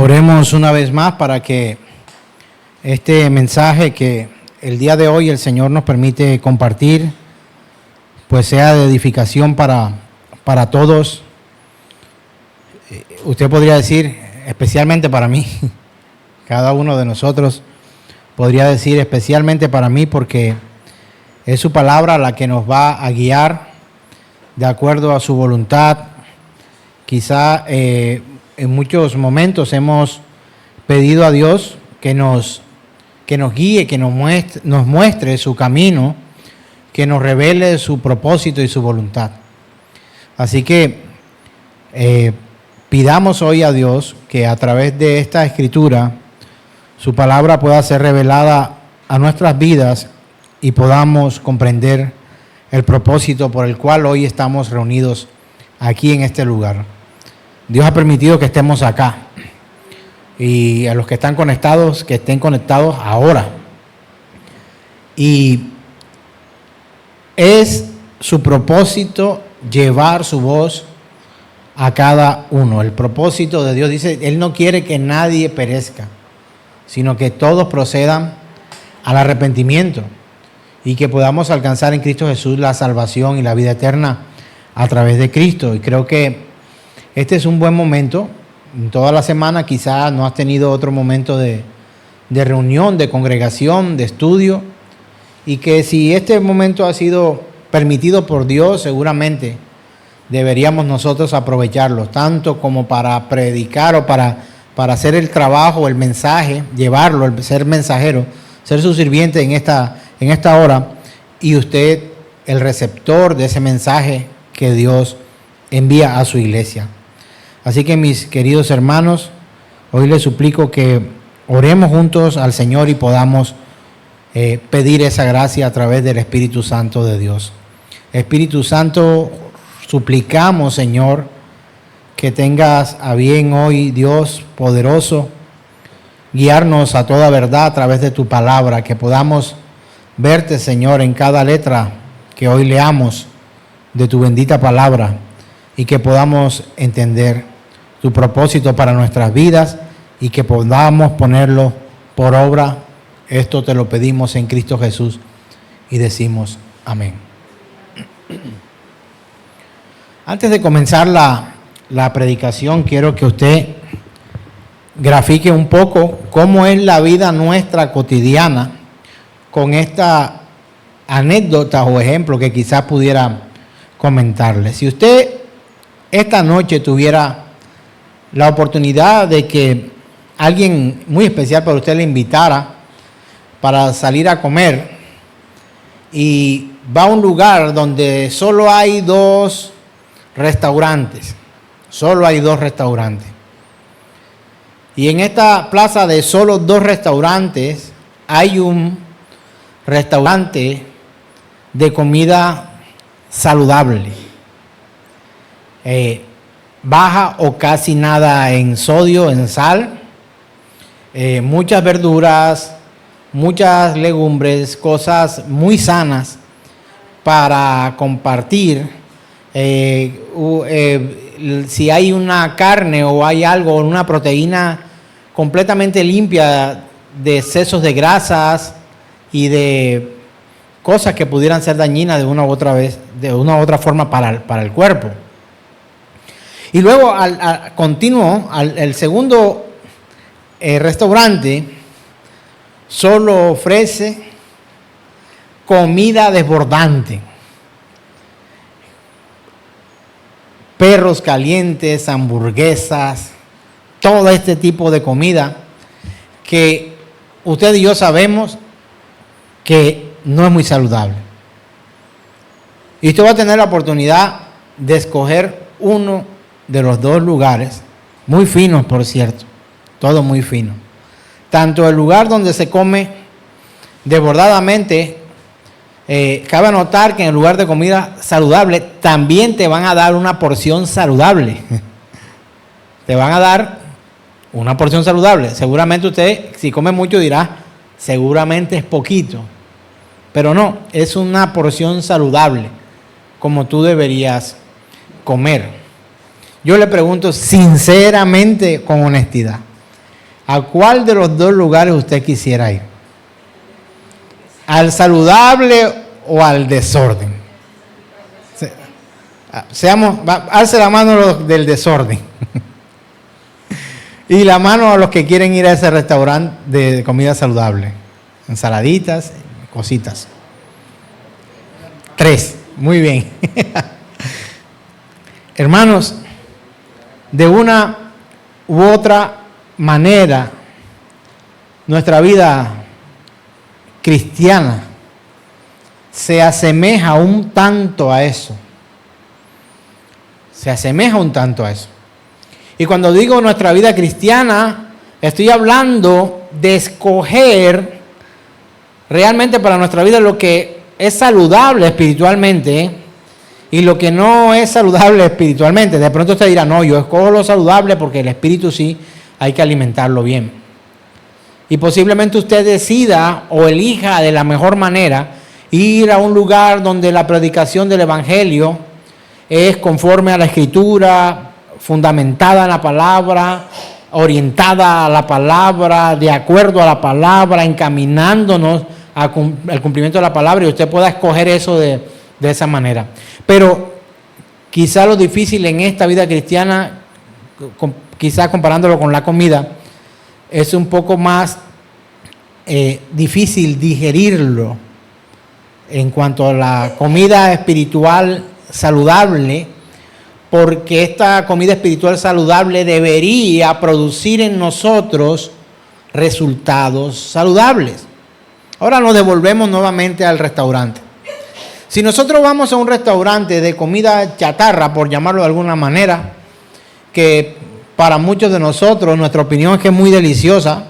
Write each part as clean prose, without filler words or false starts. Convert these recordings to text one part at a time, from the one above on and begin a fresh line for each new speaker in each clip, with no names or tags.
Oremos una vez más para que este mensaje que el día de hoy el Señor nos permite compartir, pues sea de edificación para todos. Usted podría decir, especialmente para mí, cada uno de nosotros podría decir especialmente para mí, porque es su palabra la que nos va a guiar de acuerdo a su voluntad. Quizá en muchos momentos hemos pedido a Dios que nos guíe, que nos muestre su camino, que nos revele su propósito y su voluntad. Así que pidamos hoy a Dios que a través de esta escritura su palabra pueda ser revelada a nuestras vidas y podamos comprender el propósito por el cual hoy estamos reunidos aquí en este lugar. Dios ha permitido que estemos acá, y a los que están conectados, que estén conectados ahora. Y es su propósito llevar su voz a cada uno. El propósito de Dios dice, Él no quiere que nadie perezca, sino que todos procedan al arrepentimiento y que podamos alcanzar en Cristo Jesús la salvación y la vida eterna a través de Cristo. Y creo que este es un buen momento. En toda la semana quizás no has tenido otro momento de reunión, de congregación, de estudio, y que si este momento ha sido permitido por Dios, seguramente deberíamos nosotros aprovecharlo, tanto como para predicar o para hacer el trabajo, el mensaje, llevarlo, el ser mensajero, ser su sirviente en esta hora, y usted el receptor de ese mensaje que Dios envía a su iglesia. Así que, mis queridos hermanos, hoy les suplico que oremos juntos al Señor y podamos pedir esa gracia a través del Espíritu Santo de Dios. Espíritu Santo, suplicamos, Señor, que tengas a bien hoy, Dios poderoso, guiarnos a toda verdad a través de tu palabra, que podamos verte, Señor, en cada letra que hoy leamos de tu bendita palabra, y que podamos entender tu propósito para nuestras vidas y que podamos ponerlo por obra. Esto te lo pedimos en Cristo Jesús y decimos amén. Antes de comenzar la predicación, quiero que usted grafique un poco cómo es la vida nuestra cotidiana con esta anécdota o ejemplo que quizás pudiera comentarle. Si usted esta noche tuviera la oportunidad de que alguien muy especial para usted le invitara para salir a comer, y va a un lugar donde solo hay dos restaurantes, y en esta plaza de solo dos restaurantes hay un restaurante de comida saludable, baja o casi nada en sodio, en sal, muchas verduras, muchas legumbres, cosas muy sanas para compartir. Si hay una carne o hay algo, una proteína completamente limpia de excesos de grasas y de cosas que pudieran ser dañinas de una u otra forma para el cuerpo. Y luego el segundo restaurante solo ofrece comida desbordante, perros calientes, hamburguesas, todo este tipo de comida que usted y yo sabemos que no es muy saludable. Y usted va a tener la oportunidad de escoger uno de los dos lugares, muy finos por cierto, todo muy fino. Tanto el lugar donde se come desbordadamente, cabe notar que en el lugar de comida saludable también te van a dar una porción saludable. Te van a dar una porción saludable. Seguramente usted, si come mucho, dirá, seguramente es poquito. Pero no, es una porción saludable, como tú deberías comer. Yo le pregunto sinceramente, con honestidad, ¿A cuál de los dos lugares usted quisiera ir? ¿Al saludable o al desorden? Alce la mano los del desorden. Y la mano a los que quieren ir a ese restaurante de comida saludable. Ensaladitas, cositas. 3. Muy bien. Hermanos, de una u otra manera, nuestra vida cristiana se asemeja un tanto a eso. Se asemeja un tanto a eso. Y cuando digo nuestra vida cristiana, estoy hablando de escoger realmente para nuestra vida lo que es saludable espiritualmente y lo que no es saludable espiritualmente. De pronto usted dirá, no, yo escojo lo saludable porque el espíritu sí hay que alimentarlo bien. Y posiblemente usted decida o elija de la mejor manera ir a un lugar donde la predicación del evangelio es conforme a la escritura, fundamentada en la palabra, orientada a la palabra, de acuerdo a la palabra, encaminándonos al cumplimiento de la palabra, y usted pueda escoger eso de esa manera. Pero quizá lo difícil en esta vida cristiana, quizá comparándolo con la comida, es un poco más difícil digerirlo en cuanto a la comida espiritual saludable, porque esta comida espiritual saludable debería producir en nosotros resultados saludables. Ahora nos devolvemos nuevamente al restaurante. Si nosotros vamos a un restaurante de comida chatarra, por llamarlo de alguna manera, que para muchos de nosotros, nuestra opinión es que es muy deliciosa,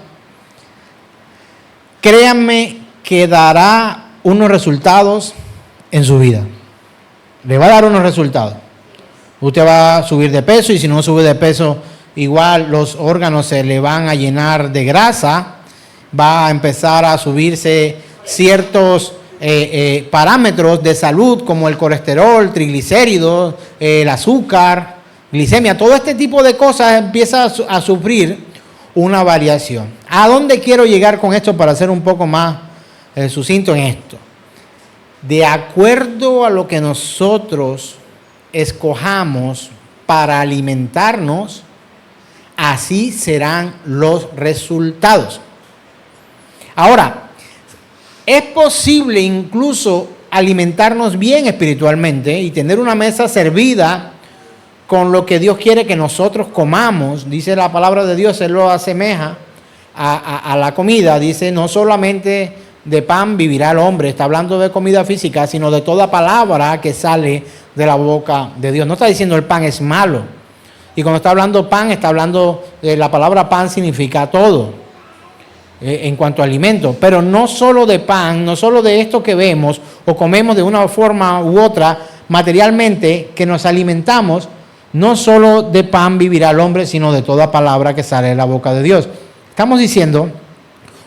créanme que dará unos resultados en su vida. Le va a dar unos resultados. Usted va a subir de peso, y si no sube de peso, igual los órganos se le van a llenar de grasa, va a empezar a subirse ciertos parámetros de salud como el colesterol, triglicéridos, el azúcar, glicemia, todo este tipo de cosas empieza a sufrir una variación. ¿A dónde quiero llegar con esto para ser un poco más sucinto en esto? De acuerdo a lo que nosotros escojamos para alimentarnos, así serán los resultados. Ahora, es posible incluso alimentarnos bien espiritualmente y tener una mesa servida con lo que Dios quiere que nosotros comamos. Dice la palabra de Dios, Él lo asemeja a la comida. Dice, no solamente de pan vivirá el hombre, está hablando de comida física, sino de toda palabra que sale de la boca de Dios. No está diciendo el pan es malo. Y cuando está hablando pan, está hablando de la palabra pan, significa todo en cuanto a alimento. Pero no solo de pan, no solo de esto que vemos o comemos de una forma u otra materialmente, que nos alimentamos, no solo de pan vivirá el hombre, sino de toda palabra que sale de la boca de Dios. Estamos diciendo,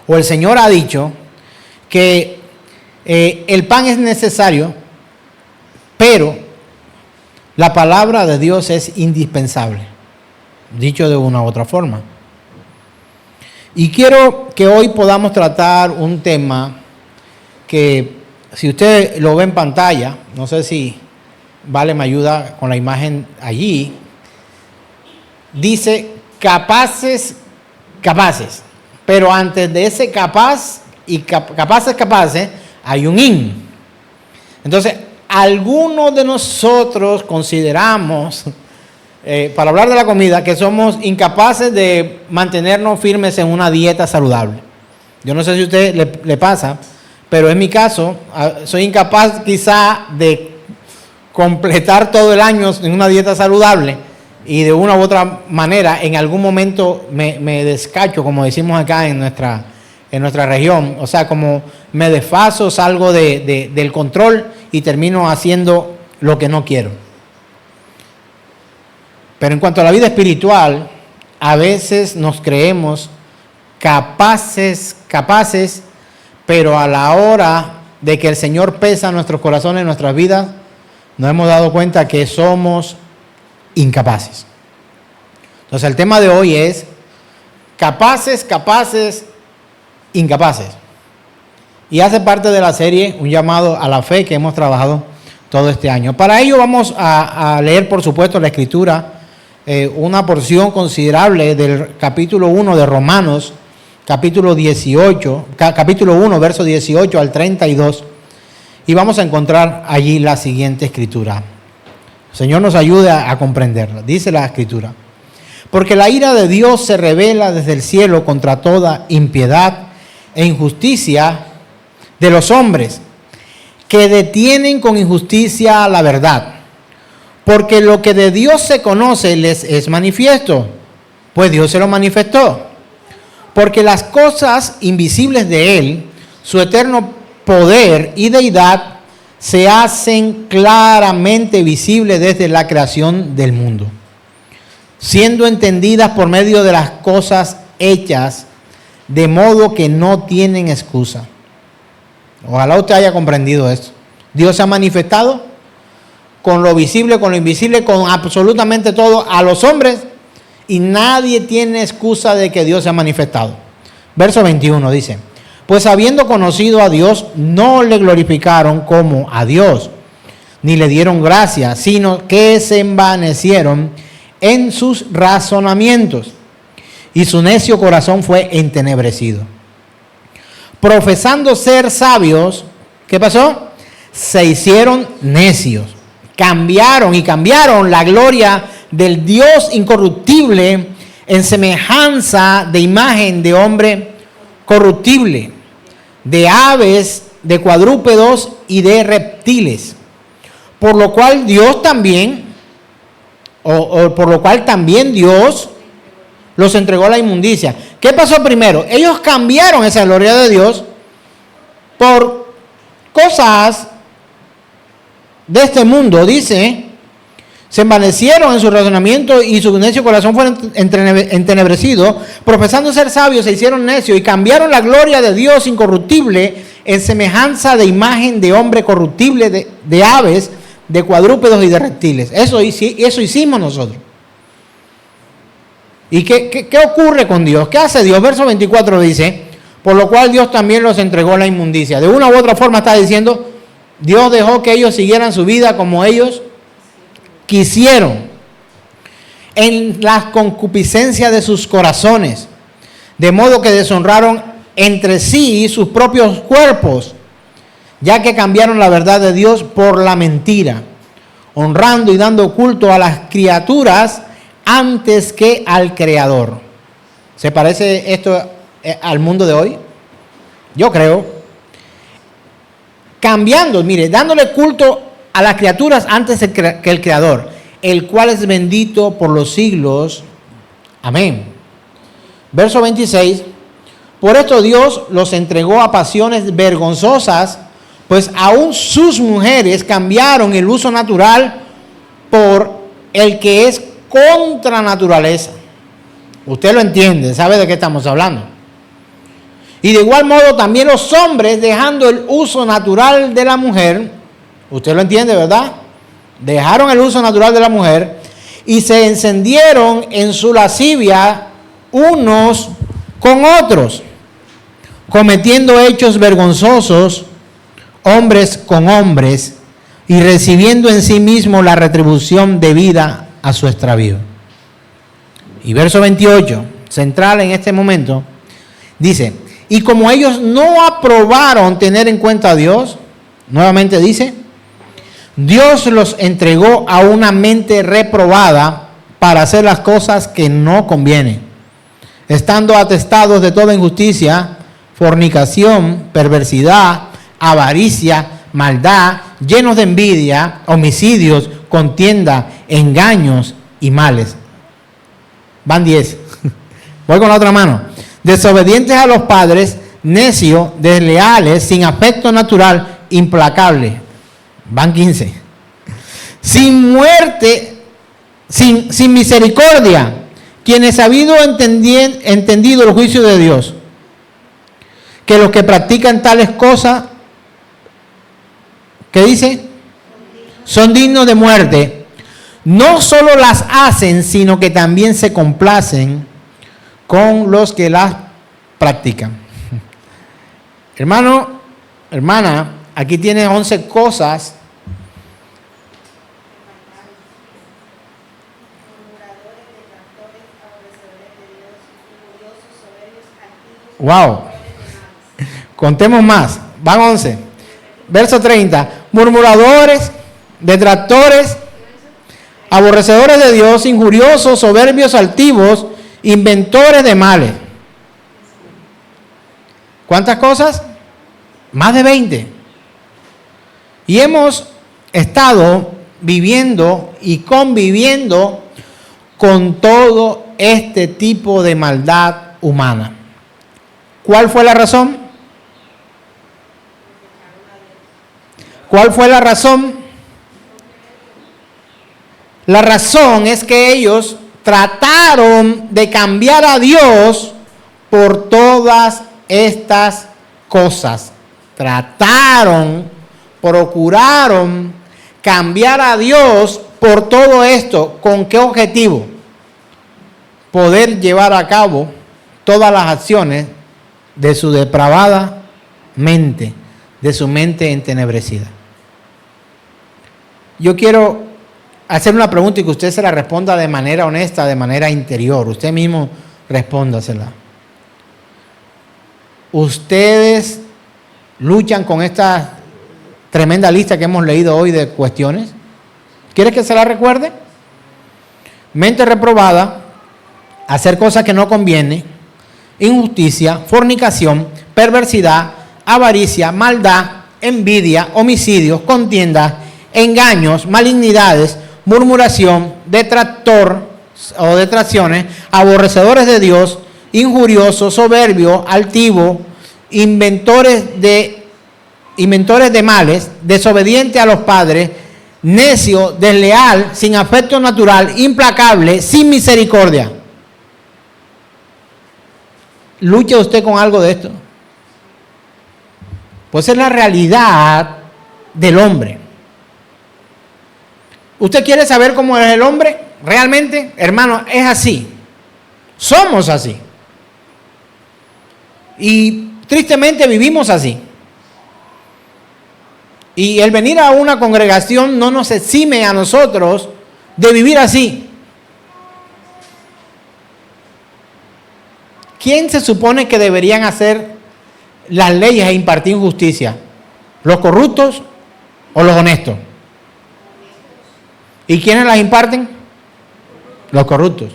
o el Señor ha dicho, que el pan es necesario, pero la palabra de Dios es indispensable, dicho de una u otra forma. Y quiero que hoy podamos tratar un tema que, si usted lo ve en pantalla, no sé si Vale me ayuda con la imagen allí, dice capaces, pero antes de ese capaz y capaces, hay un in. Entonces, algunos de nosotros consideramos, para hablar de la comida, que somos incapaces de mantenernos firmes en una dieta saludable. Yo no sé si a usted le pasa, pero en mi caso, soy incapaz quizá de completar todo el año en una dieta saludable, y de una u otra manera en algún momento me descacho, como decimos acá en nuestra región. O sea, como me desfaso, salgo del control y termino haciendo lo que no quiero. Pero en cuanto a la vida espiritual, a veces nos creemos capaces, pero a la hora de que el Señor pesa nuestros corazones, nuestras vidas, nos hemos dado cuenta que somos incapaces. Entonces el tema de hoy es capaces, incapaces. Y hace parte de la serie un llamado a la fe que hemos trabajado todo este año. Para ello vamos a leer, por supuesto, la Escritura, una porción considerable del capítulo 1 de Romanos, capítulo 1, verso 18 al 32, y vamos a encontrar allí la siguiente Escritura. El Señor nos ayude a comprenderla. Dice la Escritura: porque la ira de Dios se revela desde el cielo contra toda impiedad e injusticia de los hombres, que detienen con injusticia la verdad. Porque lo que de Dios se conoce les es manifiesto, pues Dios se lo manifestó. Porque las cosas invisibles de Él, su eterno poder y deidad, se hacen claramente visibles desde la creación del mundo, siendo entendidas por medio de las cosas hechas, de modo que no tienen excusa. Ojalá usted haya comprendido esto. Dios se ha manifestado con lo visible, con lo invisible, con absolutamente todo a los hombres, y nadie tiene excusa de que Dios se ha manifestado. Verso 21 dice: pues habiendo conocido a Dios, no le glorificaron como a Dios, ni le dieron gracia, sino que se envanecieron en sus razonamientos, y su necio corazón fue entenebrecido. Profesando ser sabios, ¿qué pasó? Se hicieron necios. Cambiaron la gloria del Dios incorruptible en semejanza de imagen de hombre corruptible, de aves, de cuadrúpedos y de reptiles. Por lo cual Dios también, Dios los entregó a la inmundicia. ¿Qué pasó primero? Ellos cambiaron esa gloria de Dios por cosas de este mundo, dice. Se envanecieron en su razonamiento y su necio corazón fue entenebrecido. Profesando ser sabios, se hicieron necios y cambiaron la gloria de Dios incorruptible en semejanza de imagen de hombre corruptible, de aves, de cuadrúpedos y de reptiles. Eso hicimos nosotros. ¿Y qué ocurre con Dios? ¿Qué hace Dios? Verso 24 dice: por lo cual Dios también los entregó a la inmundicia. De una u otra forma está diciendo, Dios dejó que ellos siguieran su vida como ellos quisieron, en la concupiscencia de sus corazones, de modo que deshonraron entre sí sus propios cuerpos, ya que cambiaron la verdad de Dios por la mentira, honrando y dando culto a las criaturas antes que al Creador. ¿Se parece esto al mundo de hoy? Yo creo. Cambiando, mire, dándole culto a las criaturas antes que el Creador, el cual es bendito por los siglos. Amén. Verso 26. Por esto Dios los entregó a pasiones vergonzosas, pues aún sus mujeres cambiaron el uso natural por el que es contra naturaleza. Usted lo entiende, sabe de qué estamos hablando. Y de igual modo también los hombres, dejando el uso natural de la mujer. Usted lo entiende, ¿verdad? Dejaron el uso natural de la mujer y se encendieron en su lascivia unos con otros, cometiendo hechos vergonzosos, hombres con hombres, y recibiendo en sí mismo la retribución debida a su extravío. Y verso 28, central en este momento, dice: y como ellos no aprobaron tener en cuenta a Dios, nuevamente dice, Dios los entregó a una mente reprobada para hacer las cosas que no convienen, estando atestados de toda injusticia, fornicación, perversidad, avaricia, maldad, llenos de envidia, homicidios, contienda, engaños y males. Van 10. Voy con la otra mano. Desobedientes a los padres, necios, desleales, sin afecto natural, implacables. Van 15. Sin muerte, sin misericordia, quienes habido entendido el juicio de Dios, que los que practican tales cosas, ¿qué dice? Son dignos de muerte. No solo las hacen, sino que también se complacen con los que las practican. Hermano, hermana, aquí tiene 11 cosas. Wow. Contemos más. Van 11. Verso 30. Murmuradores, detractores, aborrecedores de Dios, injuriosos, soberbios, altivos, inventores de males. ¿Cuántas cosas? Más de 20. Y hemos estado viviendo y conviviendo con todo este tipo de maldad humana. ¿Cuál fue la razón? ¿Cuál fue la razón? La razón es que ellos trataron de cambiar a Dios por todas estas cosas. Procuraron cambiar a Dios por todo esto. ¿Con qué objetivo? Poder llevar a cabo todas las acciones de su depravada mente, de su mente entenebrecida. Yo quiero hacer una pregunta y que usted se la responda de manera honesta, de manera interior. Usted mismo respóndasela. ¿Ustedes luchan con esta tremenda lista que hemos leído hoy de cuestiones? ¿Quiere que se la recuerde? Mente reprobada, hacer cosas que no conviene, injusticia, fornicación, perversidad, avaricia, maldad, envidia, homicidios, contiendas, engaños, malignidades, murmuración, detractor o detracciones, aborrecedores de Dios, injuriosos, soberbios, altivos, inventores de males, desobediente a los padres, necio, desleal, sin afecto natural, implacable, sin misericordia. ¿Lucha usted con algo de esto? Pues es la realidad del hombre. ¿Usted quiere saber cómo es el hombre? Realmente, hermano, es así. Somos así. Y tristemente vivimos así. Y el venir a una congregación no nos exime a nosotros de vivir así. ¿Quién se supone que deberían hacer las leyes e impartir justicia? ¿Los corruptos o los honestos? ¿Y quiénes las imparten? Los corruptos.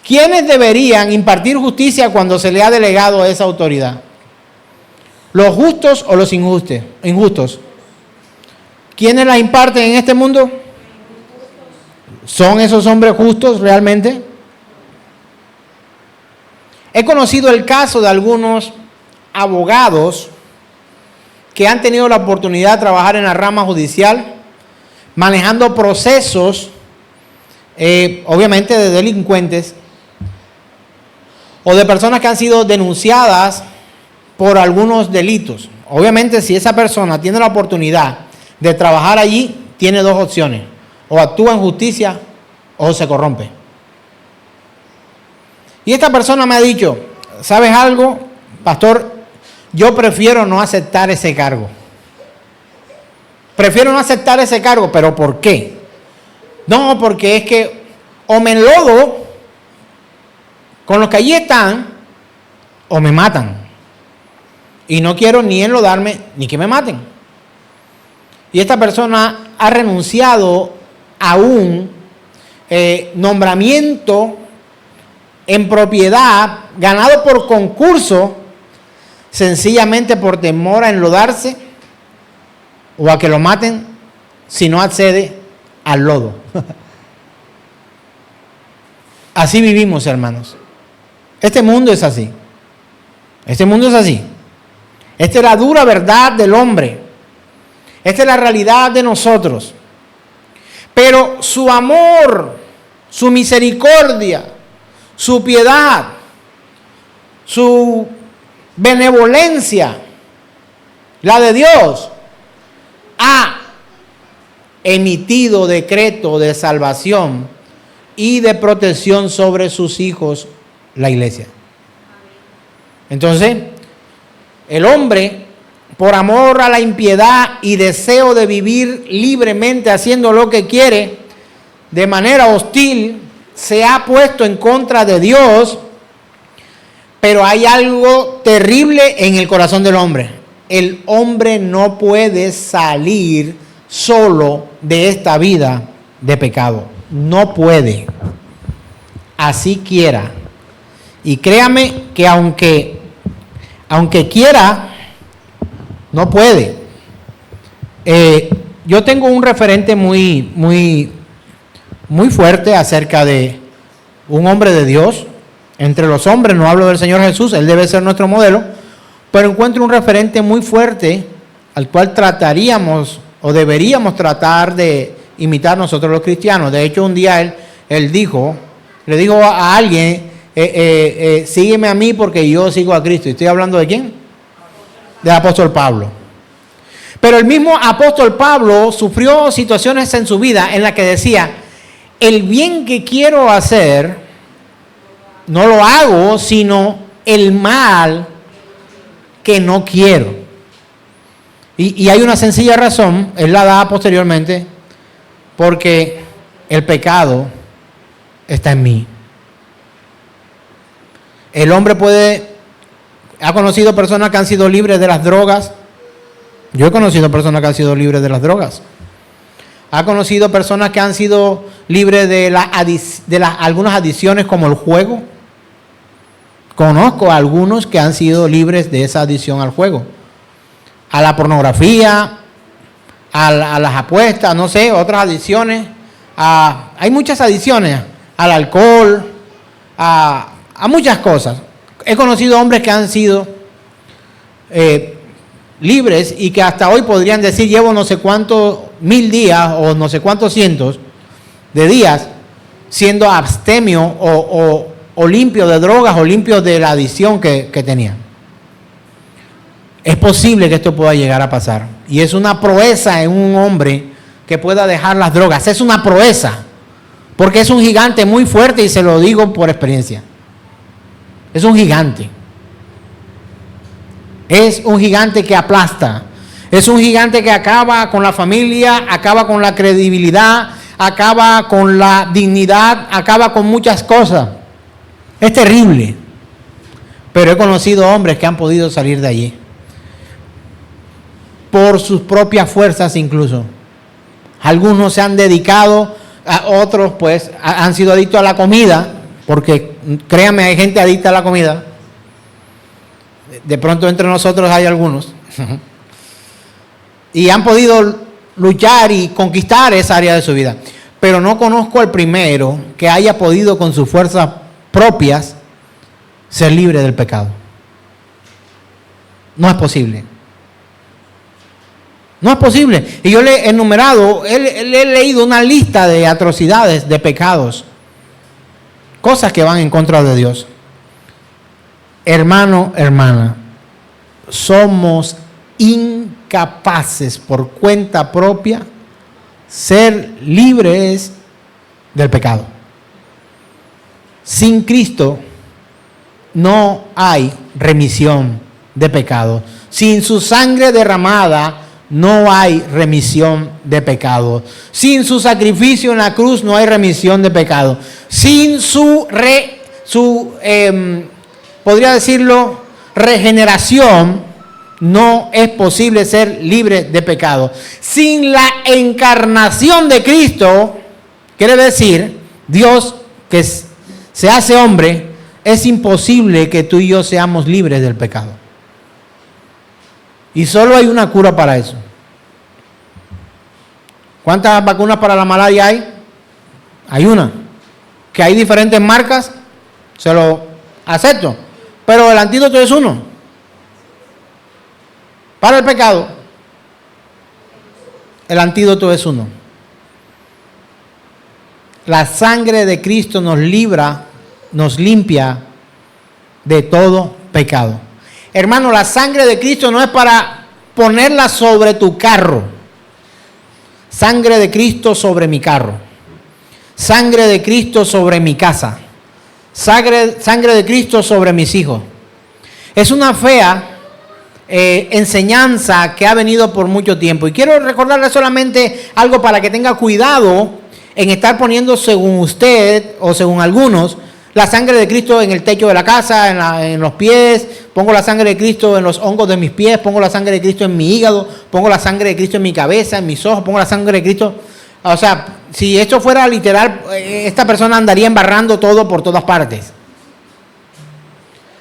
¿Quiénes deberían impartir justicia cuando se le ha delegado esa autoridad? ¿Los justos o los injustos? ¿Quiénes las imparten en este mundo? ¿Son esos hombres justos realmente? He conocido el caso de algunos abogados que han tenido la oportunidad de trabajar en la rama judicial, manejando procesos, obviamente de delincuentes, o de personas que han sido denunciadas por algunos delitos. Obviamente, si esa persona tiene la oportunidad de trabajar allí, tiene dos opciones: o actúa en justicia o se corrompe. Y esta persona me ha dicho, ¿sabes algo, pastor? Yo prefiero no aceptar ese cargo. Prefiero no aceptar ese cargo, ¿pero por qué? No, porque es que o me enlodo con los que allí están o me matan. Y no quiero ni enlodarme ni que me maten. Y esta persona ha renunciado a un nombramiento en propiedad ganado por concurso, sencillamente por temor a enlodarse o a que lo maten si no accede al lodo. Así vivimos, hermanos. Este mundo es así. Este mundo es así. Esta es la dura verdad del hombre. Esta es la realidad de nosotros. Pero su amor, su misericordia, su piedad, su benevolencia, la de Dios, ha emitido decreto de salvación y de protección sobre sus hijos la iglesia. Entonces, el hombre, por amor a la impiedad y deseo de vivir libremente haciendo lo que quiere, de manera hostil, se ha puesto en contra de Dios. Pero hay algo terrible en el corazón del hombre. El hombre no puede salir solo de esta vida de pecado. No puede. Así quiera. Y créame que aunque quiera, no puede. Yo tengo un referente muy fuerte acerca de un hombre de Dios. Entre los hombres, no hablo del Señor Jesús, Él debe ser nuestro modelo, pero encuentro un referente muy fuerte al cual trataríamos o deberíamos tratar de imitar nosotros los cristianos. De hecho, un día él le dijo a alguien, sígueme a mí porque yo sigo a Cristo. ¿Y estoy hablando de quién? Del apóstol Pablo. Pero el mismo apóstol Pablo sufrió situaciones en su vida en las que decía, el bien que quiero hacer, no lo hago, sino el mal que no quiero. Y hay una sencilla razón, él la da posteriormente, porque el pecado está en mí. El hombre ha conocido personas que han sido libres de las drogas. Yo he conocido personas que han sido libres de las drogas. Ha conocido personas que han sido libres de algunas adicciones como el juego. Conozco a algunos que han sido libres de esa adicción al juego, a la pornografía, a las apuestas, no sé, otras adicciones. Hay muchas adicciones, al alcohol, a muchas cosas. He conocido hombres que han sido libres y que hasta hoy podrían decir, llevo no sé cuántos 1000 días o no sé cuántos cientos de días siendo abstemio o limpio de drogas o limpio de la adicción que tenían. Es posible que esto pueda llegar a pasar. Y es una proeza en un hombre que pueda dejar las drogas. Es una proeza. Porque es un gigante muy fuerte y se lo digo por experiencia. Es un gigante. Es un gigante que aplasta. Es un gigante que acaba con la familia, acaba con la credibilidad, acaba con la dignidad, acaba con muchas cosas. Es terrible, pero he conocido hombres que han podido salir de allí por sus propias fuerzas incluso. Algunos se han dedicado, a otros pues han sido adictos a la comida, porque créanme, hay gente adicta a la comida. De pronto entre nosotros hay algunos. Y han podido luchar y conquistar esa área de su vida. Pero no conozco al primero que haya podido con sus fuerzas propias ser libre del pecado. No es posible. No es posible. Y yo le he enumerado, he leído una lista de atrocidades, de pecados, cosas que van en contra de Dios. Hermano, hermana, somos incapaces por cuenta propia ser libres del pecado. Sin Cristo no hay remisión de pecado. Sin su sangre derramada no hay remisión de pecado. Sin su sacrificio en la cruz no hay remisión de pecado. Sin podría decirlo, regeneración, no es posible ser libre de pecado. Sin la encarnación de Cristo, quiere decir, Dios que se hace hombre, es imposible que tú y yo seamos libres del pecado. Y solo hay una cura para eso. ¿Cuántas vacunas para la malaria hay? Hay una. Que hay diferentes marcas, se lo acepto. Pero el antídoto es uno. Para el pecado, el antídoto es uno. La sangre de Cristo nos libra, nos limpia de todo pecado. Hermano, la sangre de Cristo no es para ponerla sobre tu carro. Sangre de Cristo sobre mi carro. Sangre de Cristo sobre mi casa. sangre de Cristo sobre mis hijos. Es una fea enseñanza que ha venido por mucho tiempo. Y quiero recordarle solamente algo para que tenga cuidado en estar poniendo, según usted o según algunos, la sangre de Cristo en el techo de la casa, en los pies. Pongo la sangre de Cristo en los hongos de mis pies. Pongo la sangre de Cristo en mi hígado. Pongo la sangre de Cristo en mi cabeza, en mis ojos. Pongo la sangre de Cristo. O sea, si esto fuera literal, esta persona andaría embarrando todo por todas partes.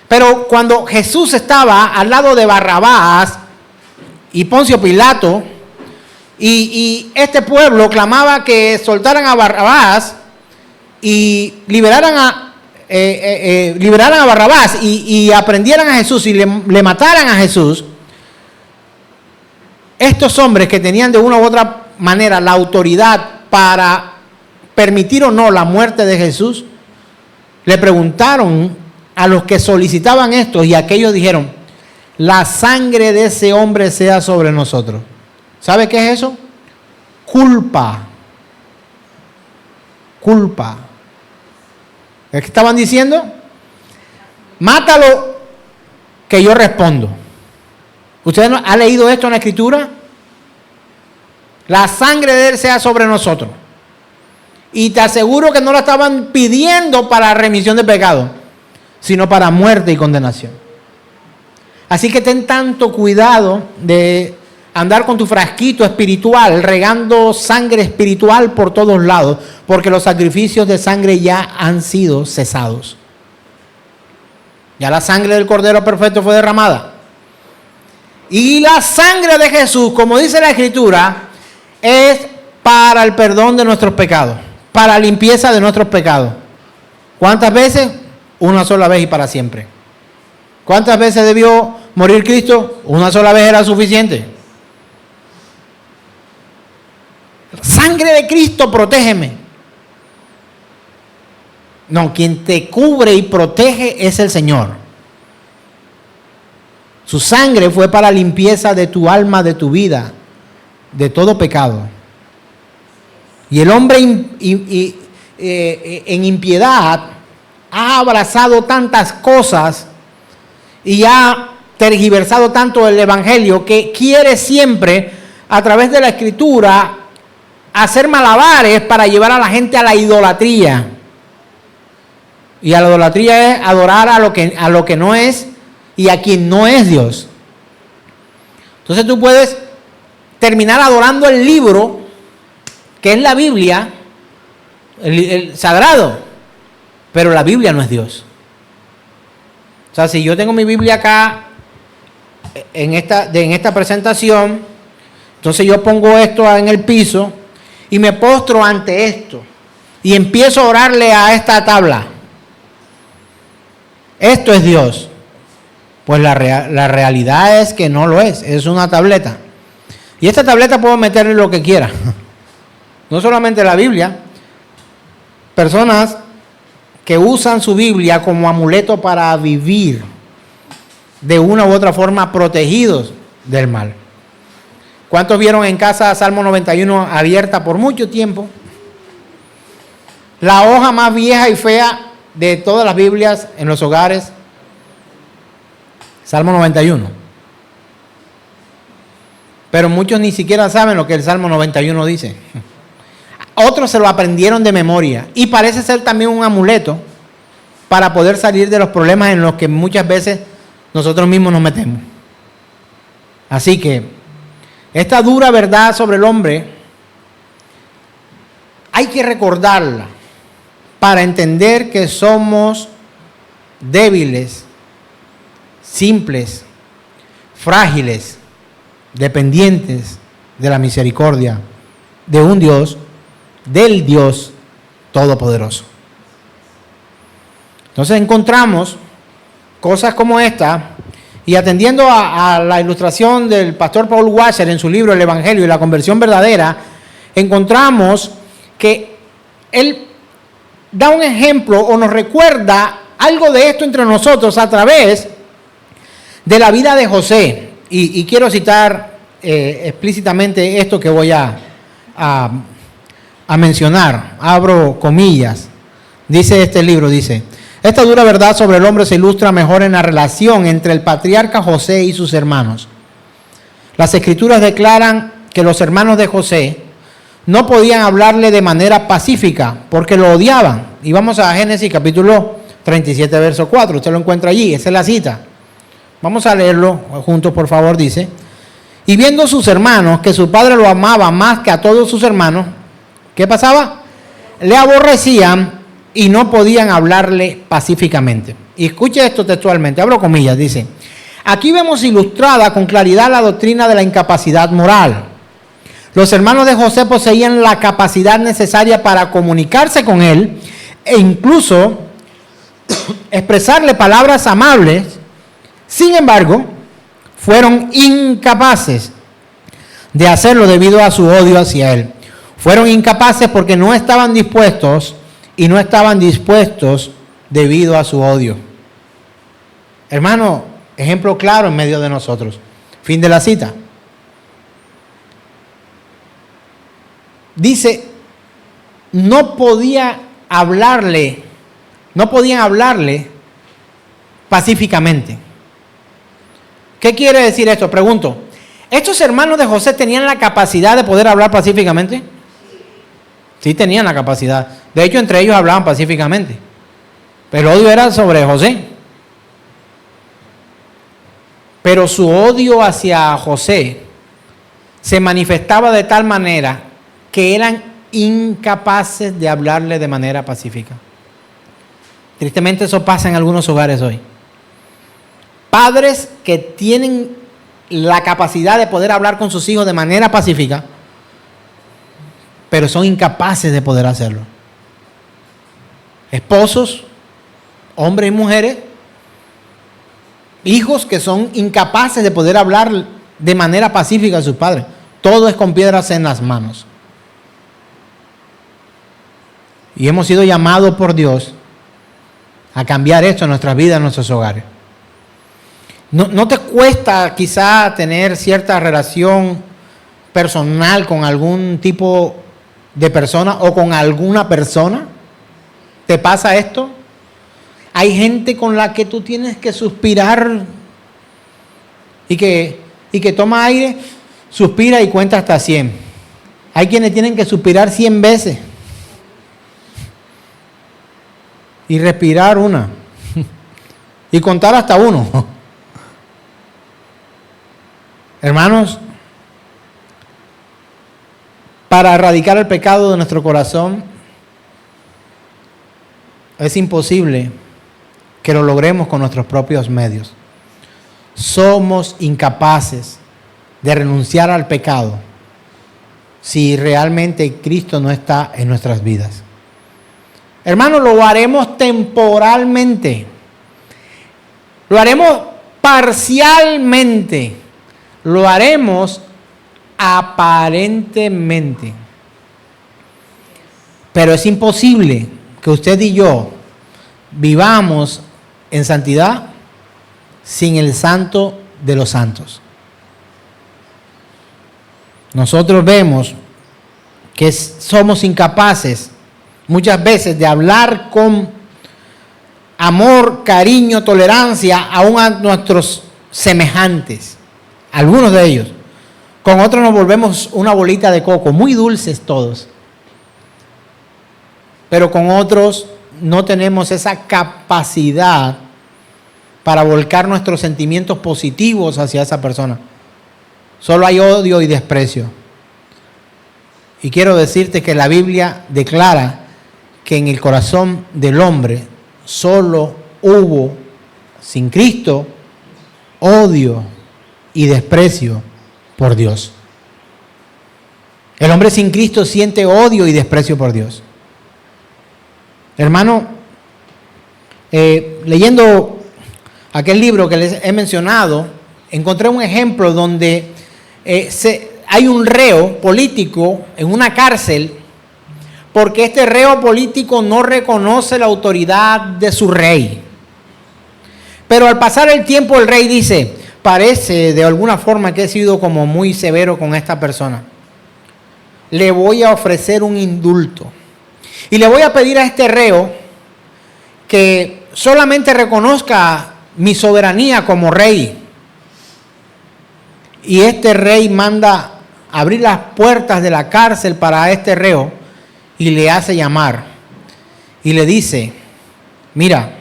Pero cuando Jesús estaba al lado de Barrabás y Poncio Pilato, y este pueblo clamaba que soltaran a Barrabás y liberaran a Barrabás y aprendieran a Jesús y le mataran a Jesús, estos hombres que tenían de una u otra manera la autoridad para permitir o no la muerte de Jesús, le preguntaron a los que solicitaban esto, y aquellos dijeron: la sangre de ese hombre sea sobre nosotros. ¿Sabe qué es eso? Culpa. Culpa. ¿Es que estaban diciendo? Mátalo, que yo respondo. ¿Usted ha leído esto en la Escritura? La sangre de él sea sobre nosotros. Y te aseguro que no la estaban pidiendo para remisión de pecado, sino para muerte y condenación. Así que ten tanto cuidado de andar con tu frasquito espiritual, regando sangre espiritual por todos lados, porque los sacrificios de sangre ya han sido cesados. Ya la sangre del Cordero Perfecto fue derramada. Y la sangre de Jesús, como dice la Escritura, es para el perdón de nuestros pecados, para limpieza de nuestros pecados. ¿Cuántas veces? Una sola vez y para siempre. ¿Cuántas veces debió morir Cristo? Una sola vez era suficiente. Sangre de Cristo, protégeme. No, quien te cubre y protege es el Señor. Su sangre fue para limpieza de tu alma, de tu vida, de todo pecado. Y el hombre en impiedad ha abrazado tantas cosas y ha tergiversado tanto el Evangelio que quiere siempre, a través de la Escritura, hacer malabares para llevar a la gente a la idolatría. Y a la idolatría es adorar a lo que no es y a quien no es Dios. Entonces tú puedes terminar adorando el libro, que es la Biblia, el sagrado, pero la Biblia no es Dios. O sea, si yo tengo mi Biblia acá en esta presentación, entonces yo pongo esto en el piso y me postro ante esto y empiezo a orarle a esta tabla. Esto es Dios. Pues la realidad es que no lo es una tableta. Y esta tableta puedo meterle lo que quiera. No solamente la Biblia. Personas que usan su Biblia como amuleto para vivir de una u otra forma protegidos del mal. ¿Cuántos vieron en casa Salmo 91 abierta por mucho tiempo? La hoja más vieja y fea de todas las Biblias en los hogares. Salmo 91. Pero muchos ni siquiera saben lo que el Salmo 91 dice. Otros se lo aprendieron de memoria y parece ser también un amuleto para poder salir de los problemas en los que muchas veces nosotros mismos nos metemos. Así que esta dura verdad sobre el hombre hay que recordarla para entender que somos débiles, simples, frágiles, dependientes de la misericordia de un Dios, del Dios Todopoderoso. Entonces encontramos cosas como esta, y atendiendo a la ilustración del pastor Paul Washer en su libro El Evangelio y la Conversión Verdadera, encontramos que él da un ejemplo o nos recuerda algo de esto entre nosotros a través de la vida de José. Y quiero citar explícitamente esto que voy a mencionar. Abro comillas. Dice este libro, dice: Esta dura verdad sobre el hombre se ilustra mejor en la relación entre el patriarca José y sus hermanos. Las Escrituras declaran que los hermanos de José no podían hablarle de manera pacífica porque lo odiaban. Y vamos a Génesis capítulo 37, verso 4. Usted lo encuentra allí, esa es la cita. Vamos a leerlo juntos, por favor, dice. Y viendo sus hermanos que su padre lo amaba más que a todos sus hermanos, ¿qué pasaba? Le aborrecían y no podían hablarle pacíficamente. Y escuche esto textualmente, abro comillas, dice: aquí vemos ilustrada con claridad la doctrina de la incapacidad moral. Los hermanos de José poseían la capacidad necesaria para comunicarse con él e incluso expresarle palabras amables. Sin embargo, fueron incapaces de hacerlo debido a su odio hacia él. Fueron incapaces porque no estaban dispuestos y no estaban dispuestos debido a su odio. Hermano, ejemplo claro en medio de nosotros. Fin de la cita. Dice, no podían hablarle pacíficamente. ¿Qué quiere decir esto? Pregunto, ¿estos hermanos de José tenían la capacidad de poder hablar pacíficamente? Sí, tenían la capacidad. De hecho, entre ellos hablaban pacíficamente. Pero el odio era sobre José. Pero su odio hacia José se manifestaba de tal manera que eran incapaces de hablarle de manera pacífica. Tristemente eso pasa en algunos hogares hoy. Padres que tienen la capacidad de poder hablar con sus hijos de manera pacífica, pero son incapaces de poder hacerlo. Esposos, hombres y mujeres, hijos que son incapaces de poder hablar de manera pacífica a sus padres. Todo es con piedras en las manos. Y hemos sido llamados por Dios a cambiar esto en nuestras vidas, en nuestros hogares. ¿No te cuesta quizá tener cierta relación personal con algún tipo de persona o con alguna persona? ¿Te pasa esto? Hay gente con la que tú tienes que suspirar y que toma aire, suspira y cuenta hasta 100. Hay quienes tienen que suspirar 100 veces y respirar una y contar hasta 1. Hermanos, para erradicar el pecado de nuestro corazón, es imposible que lo logremos con nuestros propios medios. Somos incapaces de renunciar al pecado si realmente Cristo no está en nuestras vidas. Hermanos, lo haremos temporalmente. Lo haremos parcialmente. Lo haremos aparentemente. Pero es imposible que usted y yo vivamos en santidad sin el Santo de los Santos. Nosotros vemos que somos incapaces muchas veces de hablar con amor, cariño, tolerancia aún a nuestros semejantes. Algunos de ellos. Con otros nos volvemos una bolita de coco, muy dulces todos. Pero con otros no tenemos esa capacidad para volcar nuestros sentimientos positivos hacia esa persona. Solo hay odio y desprecio. Y quiero decirte que la Biblia declara que en el corazón del hombre solo hubo, sin Cristo, odio y desprecio por Dios. El hombre sin Cristo siente odio y desprecio por Dios. Hermano, leyendo aquel libro que les he mencionado, encontré un ejemplo donde hay un reo político en una cárcel porque este reo político no reconoce la autoridad de su rey. Pero al pasar el tiempo el rey dice, parece de alguna forma que he sido como muy severo con esta persona. Le voy a ofrecer un indulto. Y le voy a pedir a este reo que solamente reconozca mi soberanía como rey. Y este rey manda abrir las puertas de la cárcel para este reo y le hace llamar. Y le dice, mira,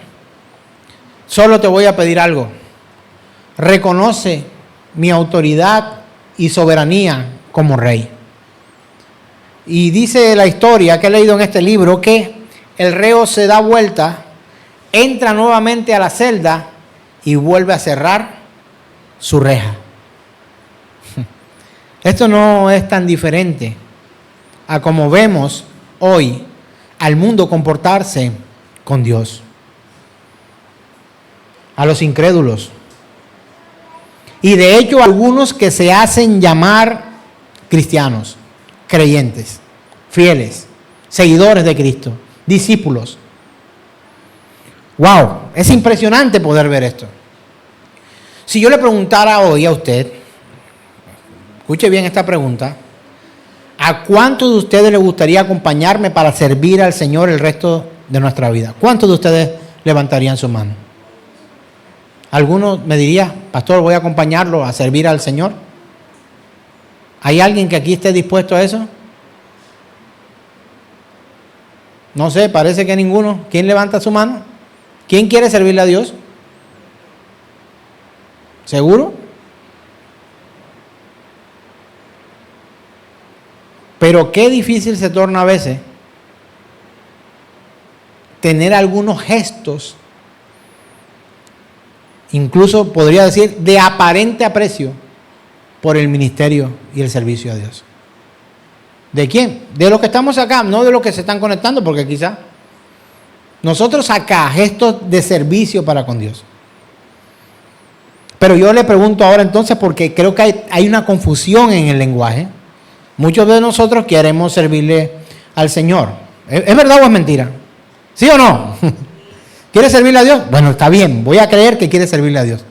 solo te voy a pedir algo. Reconoce mi autoridad y soberanía como rey. Y dice la historia que he leído en este libro que el reo se da vuelta, entra nuevamente a la celda y vuelve a cerrar su reja. Esto no es tan diferente a como vemos hoy al mundo comportarse con Dios. A los incrédulos. Y de hecho algunos que se hacen llamar cristianos, creyentes, fieles, seguidores de Cristo, discípulos. ¡Wow! Es impresionante poder ver esto. Si yo le preguntara hoy a usted, escuche bien esta pregunta, ¿a cuántos de ustedes les gustaría acompañarme para servir al Señor el resto de nuestra vida? ¿Cuántos de ustedes levantarían su mano? ¿Alguno me diría, pastor, voy a acompañarlo a servir al Señor? ¿Hay alguien que aquí esté dispuesto a eso? No sé, parece que ninguno. ¿Quién levanta su mano? ¿Quién quiere servirle a Dios? ¿Seguro? Pero qué difícil se torna a veces tener algunos gestos, incluso podría decir de aparente aprecio por el ministerio y el servicio a Dios. ¿De quién? De los que estamos acá, no de los que se están conectando, porque quizá nosotros acá, gestos de servicio para con Dios. Pero yo le pregunto ahora entonces, porque creo que hay una confusión en el lenguaje. Muchos de nosotros queremos servirle al Señor. ¿Es verdad o es mentira? ¿Sí o no? ¿Quiere servirle a Dios? Bueno, está bien, voy a creer que quiere servirle a Dios.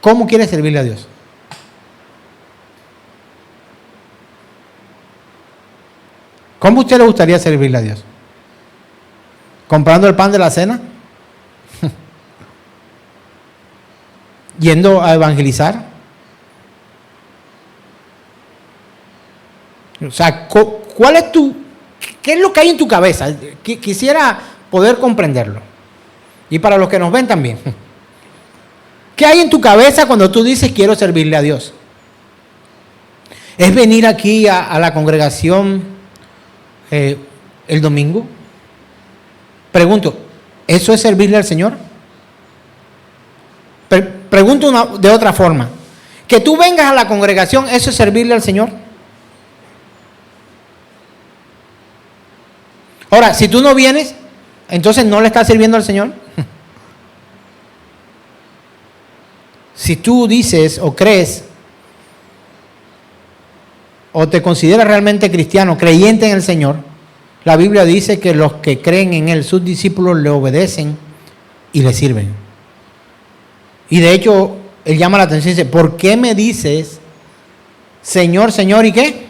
¿Cómo quiere servirle a Dios? ¿Cómo a usted le gustaría servirle a Dios? ¿Comprando el pan de la cena? ¿Yendo a evangelizar? O sea, ¿qué es lo que hay en tu cabeza? Quisiera poder comprenderlo. Y para los que nos ven también. ¿Qué hay en tu cabeza cuando tú dices quiero servirle a Dios? ¿Es venir aquí a la congregación el domingo? Pregunto, ¿eso es servirle al Señor? Pregunto de otra forma. Que tú vengas a la congregación, ¿eso es servirle al Señor? Ahora, si tú no vienes, entonces no le estás sirviendo al Señor. Si tú dices o crees o te consideras realmente cristiano, creyente en el Señor, la Biblia dice que los que creen en Él, sus discípulos, le obedecen y le sirven. Y de hecho, Él llama la atención y dice, ¿por qué me dices, Señor, Señor, y qué?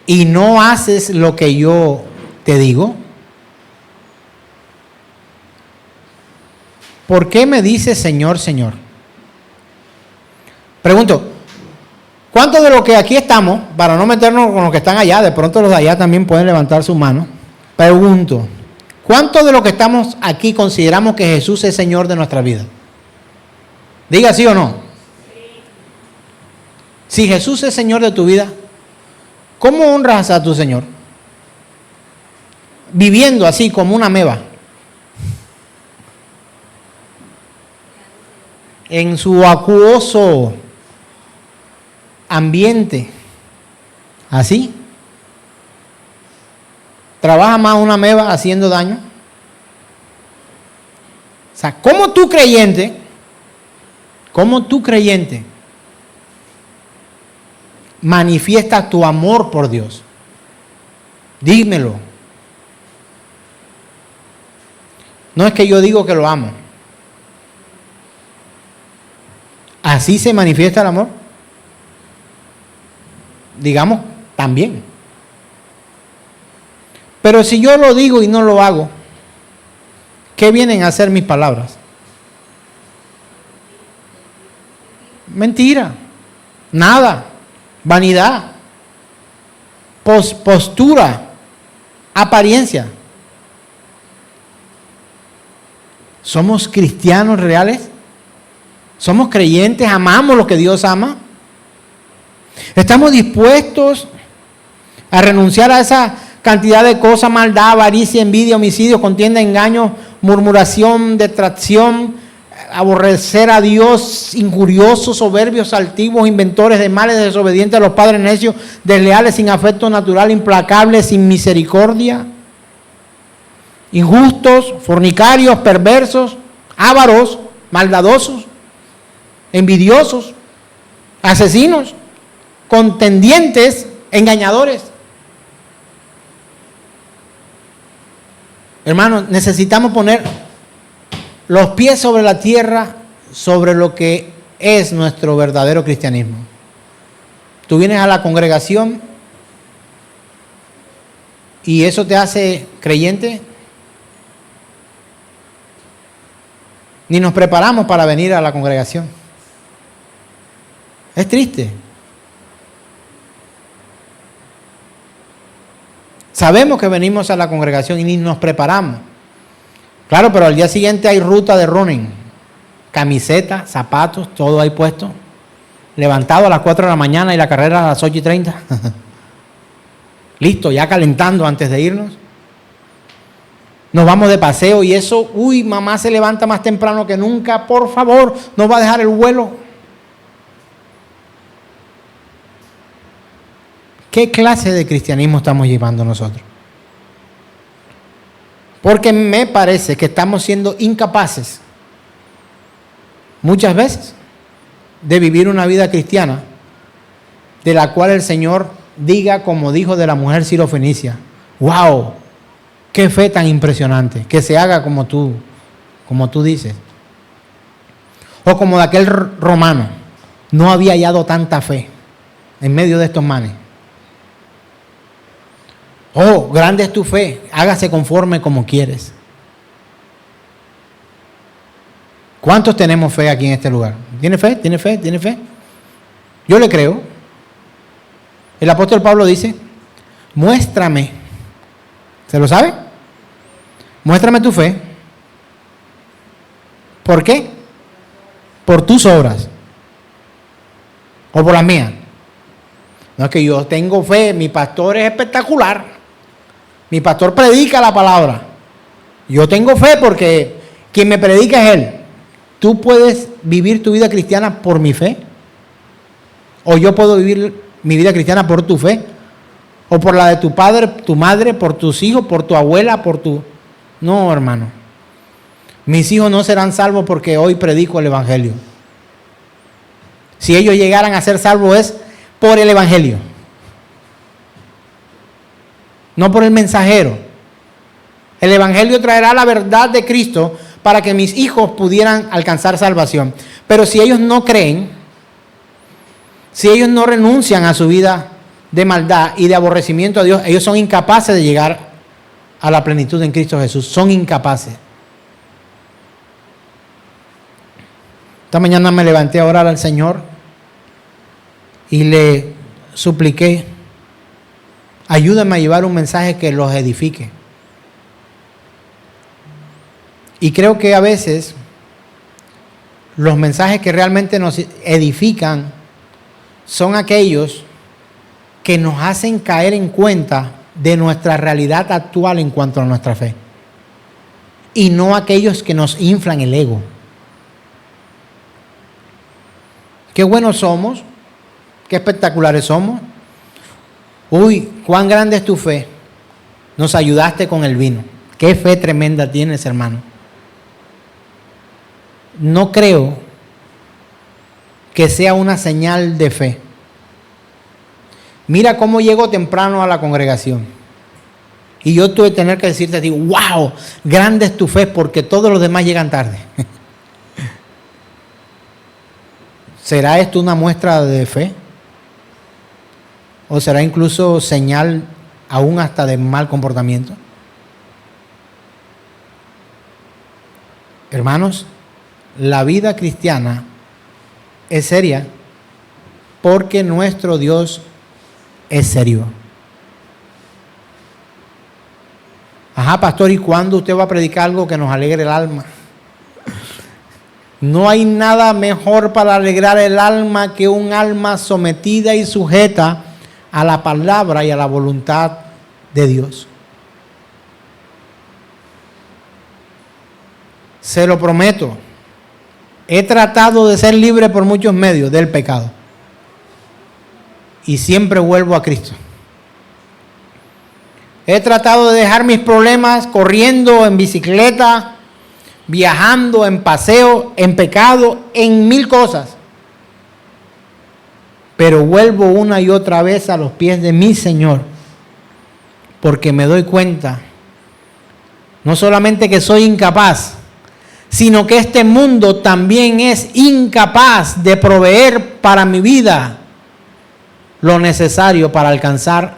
¿Y no haces lo que yo te digo? ¿Por qué me dices Señor, Señor? Pregunto, ¿cuántos de los que aquí estamos, para no meternos con los que están allá, de pronto los de allá también pueden levantar su mano? Pregunto, ¿cuántos de los que estamos aquí consideramos que Jesús es Señor de nuestra vida? Diga sí o no. Si Jesús es Señor de tu vida, ¿cómo honras a tu Señor? Viviendo así como una ameba. En su acuoso ambiente. Así. ¿Trabaja más una ameba haciendo daño? O sea, ¿cómo tú creyente manifiestas tu amor por Dios? Dímelo. No es que yo digo que lo amo. ¿Así se manifiesta el amor? Digamos, también. Pero si yo lo digo y no lo hago, ¿Qué vienen a hacer mis palabras? Mentira, nada, vanidad, postura, apariencia. ¿Somos cristianos reales? ¿Somos creyentes? ¿Amamos lo que Dios ama? ¿Estamos dispuestos a renunciar a esa cantidad de cosas, maldad, avaricia, envidia, homicidio, contienda, engaño, murmuración, detracción, aborrecer a Dios, injuriosos, soberbios, altivos, inventores de males, desobedientes a los padres, necios, desleales, sin afecto natural, implacables, sin misericordia, injustos, fornicarios, perversos, ávaros, maldadosos, envidiosos, asesinos, contendientes, engañadores? Hermanos, necesitamos poner los pies sobre la tierra, sobre lo que es nuestro verdadero cristianismo. Tú vienes a la congregación y eso te hace creyente. Ni nos preparamos para venir a la congregación. Es triste. Sabemos que venimos a la congregación y ni nos preparamos. Claro, pero al día siguiente hay ruta de running. Camiseta, zapatos, todo ahí puesto. Levantado a las 4 de la mañana y la carrera a las 8:30. Listo, ya calentando antes de irnos. Nos vamos de paseo y eso, uy, mamá se levanta más temprano que nunca. Por favor, no va a dejar el vuelo. ¿Qué clase de cristianismo estamos llevando nosotros? Porque me parece que estamos siendo incapaces, muchas veces, de vivir una vida cristiana, de la cual el Señor diga, como dijo de la mujer sirofenicia, ¡wow! ¡Qué fe tan impresionante! Que se haga como tú dices. O como de aquel romano, no había hallado tanta fe en medio de estos manes. Oh, grande es tu fe, hágase conforme como quieres. ¿Cuántos tenemos fe aquí en este lugar? ¿Tiene fe? ¿Tiene fe? ¿Tiene fe? Yo le creo. El apóstol Pablo dice, muéstrame. ¿Se lo sabe? Muéstrame tu fe. ¿Por qué? Por tus obras. O por las mías. No es que yo tengo fe, mi pastor es espectacular. Mi pastor predica la palabra. Yo tengo fe porque quien me predica es él. ¿Tú puedes vivir tu vida cristiana por mi fe? ¿O yo puedo vivir mi vida cristiana por tu fe? ¿O por la de tu padre, tu madre, por tus hijos, por tu abuela, por tu...? No, hermano. Mis hijos no serán salvos porque hoy predico el evangelio. Si ellos llegaran a ser salvos es por el evangelio. No por el mensajero. El evangelio traerá la verdad de Cristo para que mis hijos pudieran alcanzar salvación. Pero si ellos no creen, si ellos no renuncian a su vida de maldad y de aborrecimiento a Dios, ellos son incapaces de llegar a la plenitud en Cristo Jesús. Son incapaces. Esta mañana me levanté a orar al Señor y le supliqué, ayúdame a llevar un mensaje que los edifique. Y creo que a veces los mensajes que realmente nos edifican son aquellos que nos hacen caer en cuenta de nuestra realidad actual en cuanto a nuestra fe. Y no aquellos que nos inflan el ego. Qué buenos somos, qué espectaculares somos. Uy, cuán grande es tu fe. Nos ayudaste con el vino. Qué fe tremenda tienes, hermano. No creo que sea una señal de fe. Mira cómo llego temprano a la congregación. Y yo tuve que tener que decirte a ti, wow, grande es tu fe porque todos los demás llegan tarde. ¿Será esto una muestra de fe? ¿O será incluso señal aún hasta de mal comportamiento? Hermanos, la vida cristiana es seria porque nuestro Dios es serio. Ajá, pastor, ¿y cuándo usted va a predicar algo que nos alegre el alma? No hay nada mejor para alegrar el alma que un alma sometida y sujeta a la palabra y a la voluntad de Dios. Se lo prometo, he tratado de ser libre por muchos medios del pecado y siempre vuelvo a Cristo. He tratado de dejar mis problemas corriendo, en bicicleta, viajando, en paseo, en pecado, en mil cosas. Pero vuelvo una y otra vez a los pies de mi Señor, porque me doy cuenta, no solamente que soy incapaz, sino que este mundo también es incapaz de proveer para mi vida lo necesario para alcanzar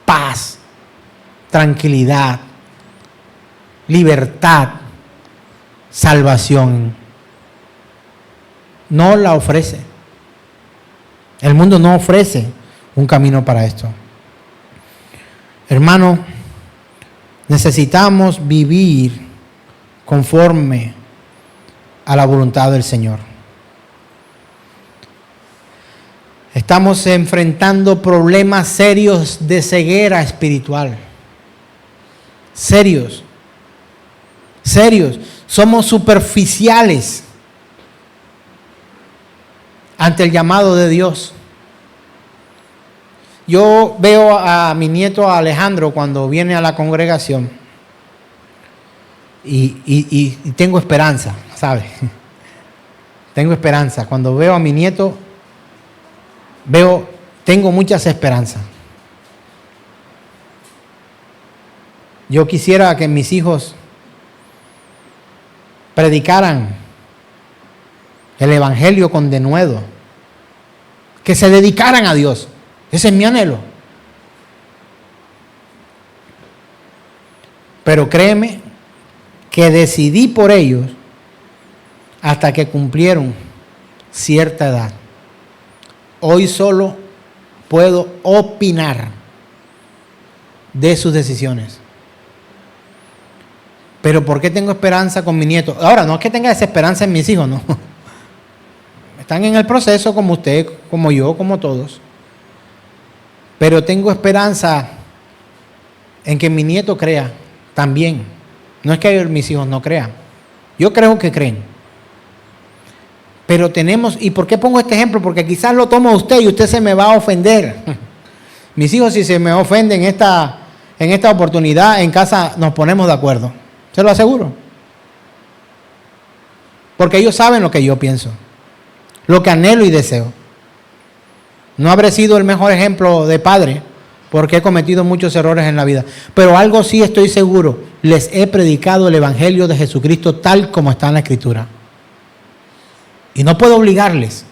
paz, tranquilidad, libertad, salvación. No la ofrece. El mundo no ofrece un camino para esto. Hermano, necesitamos vivir conforme a la voluntad del Señor. Estamos enfrentando problemas serios de ceguera espiritual. Serios. Somos superficiales ante el llamado de Dios. Yo veo a mi nieto Alejandro cuando viene a la congregación y tengo esperanza, ¿sabe? Tengo esperanza. Cuando veo a mi nieto, tengo muchas esperanzas. Yo quisiera que mis hijos predicaran el evangelio con denuedo, que se dedicaran a Dios. Ese es mi anhelo. Pero créeme que decidí por ellos hasta que cumplieron cierta edad. Hoy solo puedo opinar de sus decisiones. Pero ¿por qué tengo esperanza con mi nieto? Ahora, no es que tenga esa esperanza en mis hijos, no. Están en el proceso como usted, como yo, como todos. Pero tengo esperanza en que mi nieto crea también. No es que mis hijos no crean. Yo creo que creen. Pero tenemos, ¿y por qué pongo este ejemplo? Porque quizás lo toma usted y usted se me va a ofender. Mis hijos, si se me ofenden en esta oportunidad, en casa nos ponemos de acuerdo. Se lo aseguro. Porque ellos saben lo que yo pienso, lo que anhelo y deseo. No habré sido el mejor ejemplo de padre, porque he cometido muchos errores en la vida. Pero algo sí estoy seguro, les he predicado el evangelio de Jesucristo tal como está en la Escritura. Y no puedo obligarles.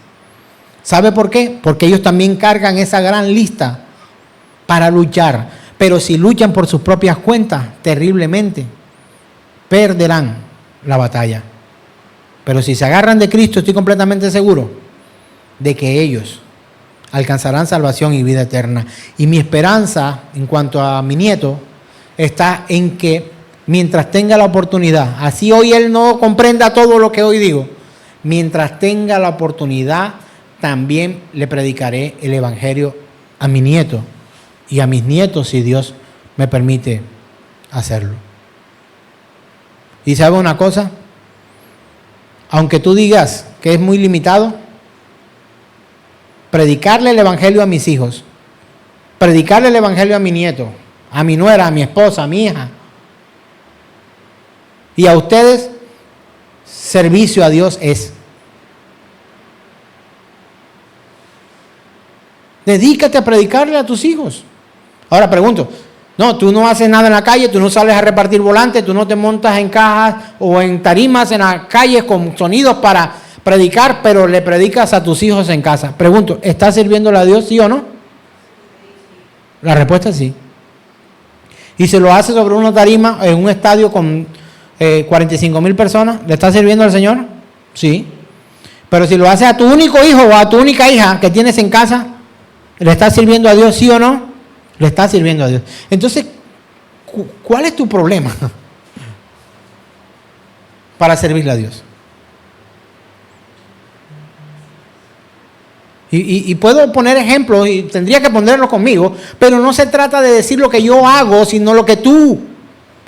¿Sabe por qué? Porque ellos también cargan esa gran lista para luchar. Pero si luchan por sus propias cuentas, terriblemente perderán la batalla. Pero si se agarran de Cristo, estoy completamente seguro de que ellos alcanzarán salvación y vida eterna. Y mi esperanza en cuanto a mi nieto está en que mientras tenga la oportunidad, así hoy él no comprenda todo lo que hoy digo, mientras tenga la oportunidad, también le predicaré el evangelio a mi nieto y a mis nietos, si Dios me permite hacerlo. ¿Y sabe una cosa? Aunque tú digas que es muy limitado, predicarle el evangelio a mis hijos, predicarle el evangelio a mi nieto, a mi nuera, a mi esposa, a mi hija, y a ustedes, servicio a Dios es. Dedícate a predicarle a tus hijos. Ahora pregunto, no, tú no haces nada en la calle, tú no sales a repartir volantes, tú no te montas en cajas o en tarimas en las calles con sonidos para predicar, pero le predicas a tus hijos en casa. Pregunto, ¿estás sirviéndole a Dios, sí o no? La respuesta es sí. Y se lo hace sobre una tarima en un estadio con 45,000 personas, ¿le está sirviendo al Señor? Sí. Pero si lo haces a tu único hijo o a tu única hija que tienes en casa, ¿le está sirviendo a Dios, sí o no? Le está sirviendo a Dios. Entonces, ¿cuál es tu problema para servirle a Dios? Y puedo poner ejemplos, y tendría que ponerlos conmigo, pero no se trata de decir lo que yo hago, sino lo que tú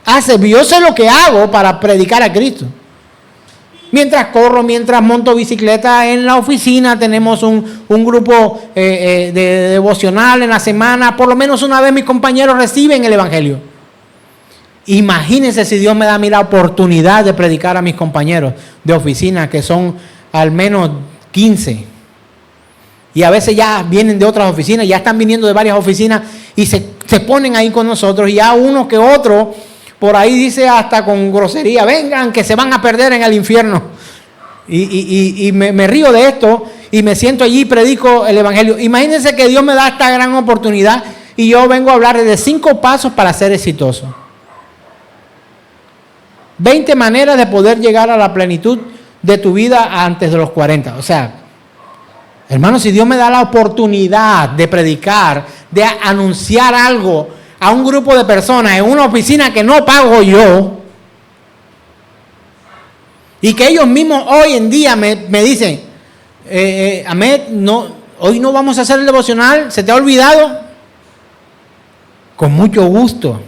haces. Yo sé lo que hago para predicar a Cristo. Mientras corro, mientras monto bicicleta, en la oficina tenemos un grupo de devocional en la semana. Por lo menos una vez mis compañeros reciben el Evangelio. Imagínense si Dios me da a mí la oportunidad de predicar a mis compañeros de oficina, que son al menos 15. Y a veces ya vienen de otras oficinas, ya están viniendo de varias oficinas y se ponen ahí con nosotros. Y ya uno que otro por ahí dice hasta con grosería: vengan que se van a perder en el infierno. Y me río de esto y me siento allí y predico el Evangelio. Imagínense que Dios me da esta gran oportunidad y yo vengo a hablarles de 5 pasos para ser exitoso. 20 maneras de poder llegar a la plenitud de tu vida antes de los 40. O sea, hermano, si Dios me da la oportunidad de predicar, de anunciar algo a un grupo de personas en una oficina que no pago yo, y que ellos mismos hoy en día me dicen: Ahmed, hoy no vamos a hacer el devocional, ¿se te ha olvidado? Con mucho gusto.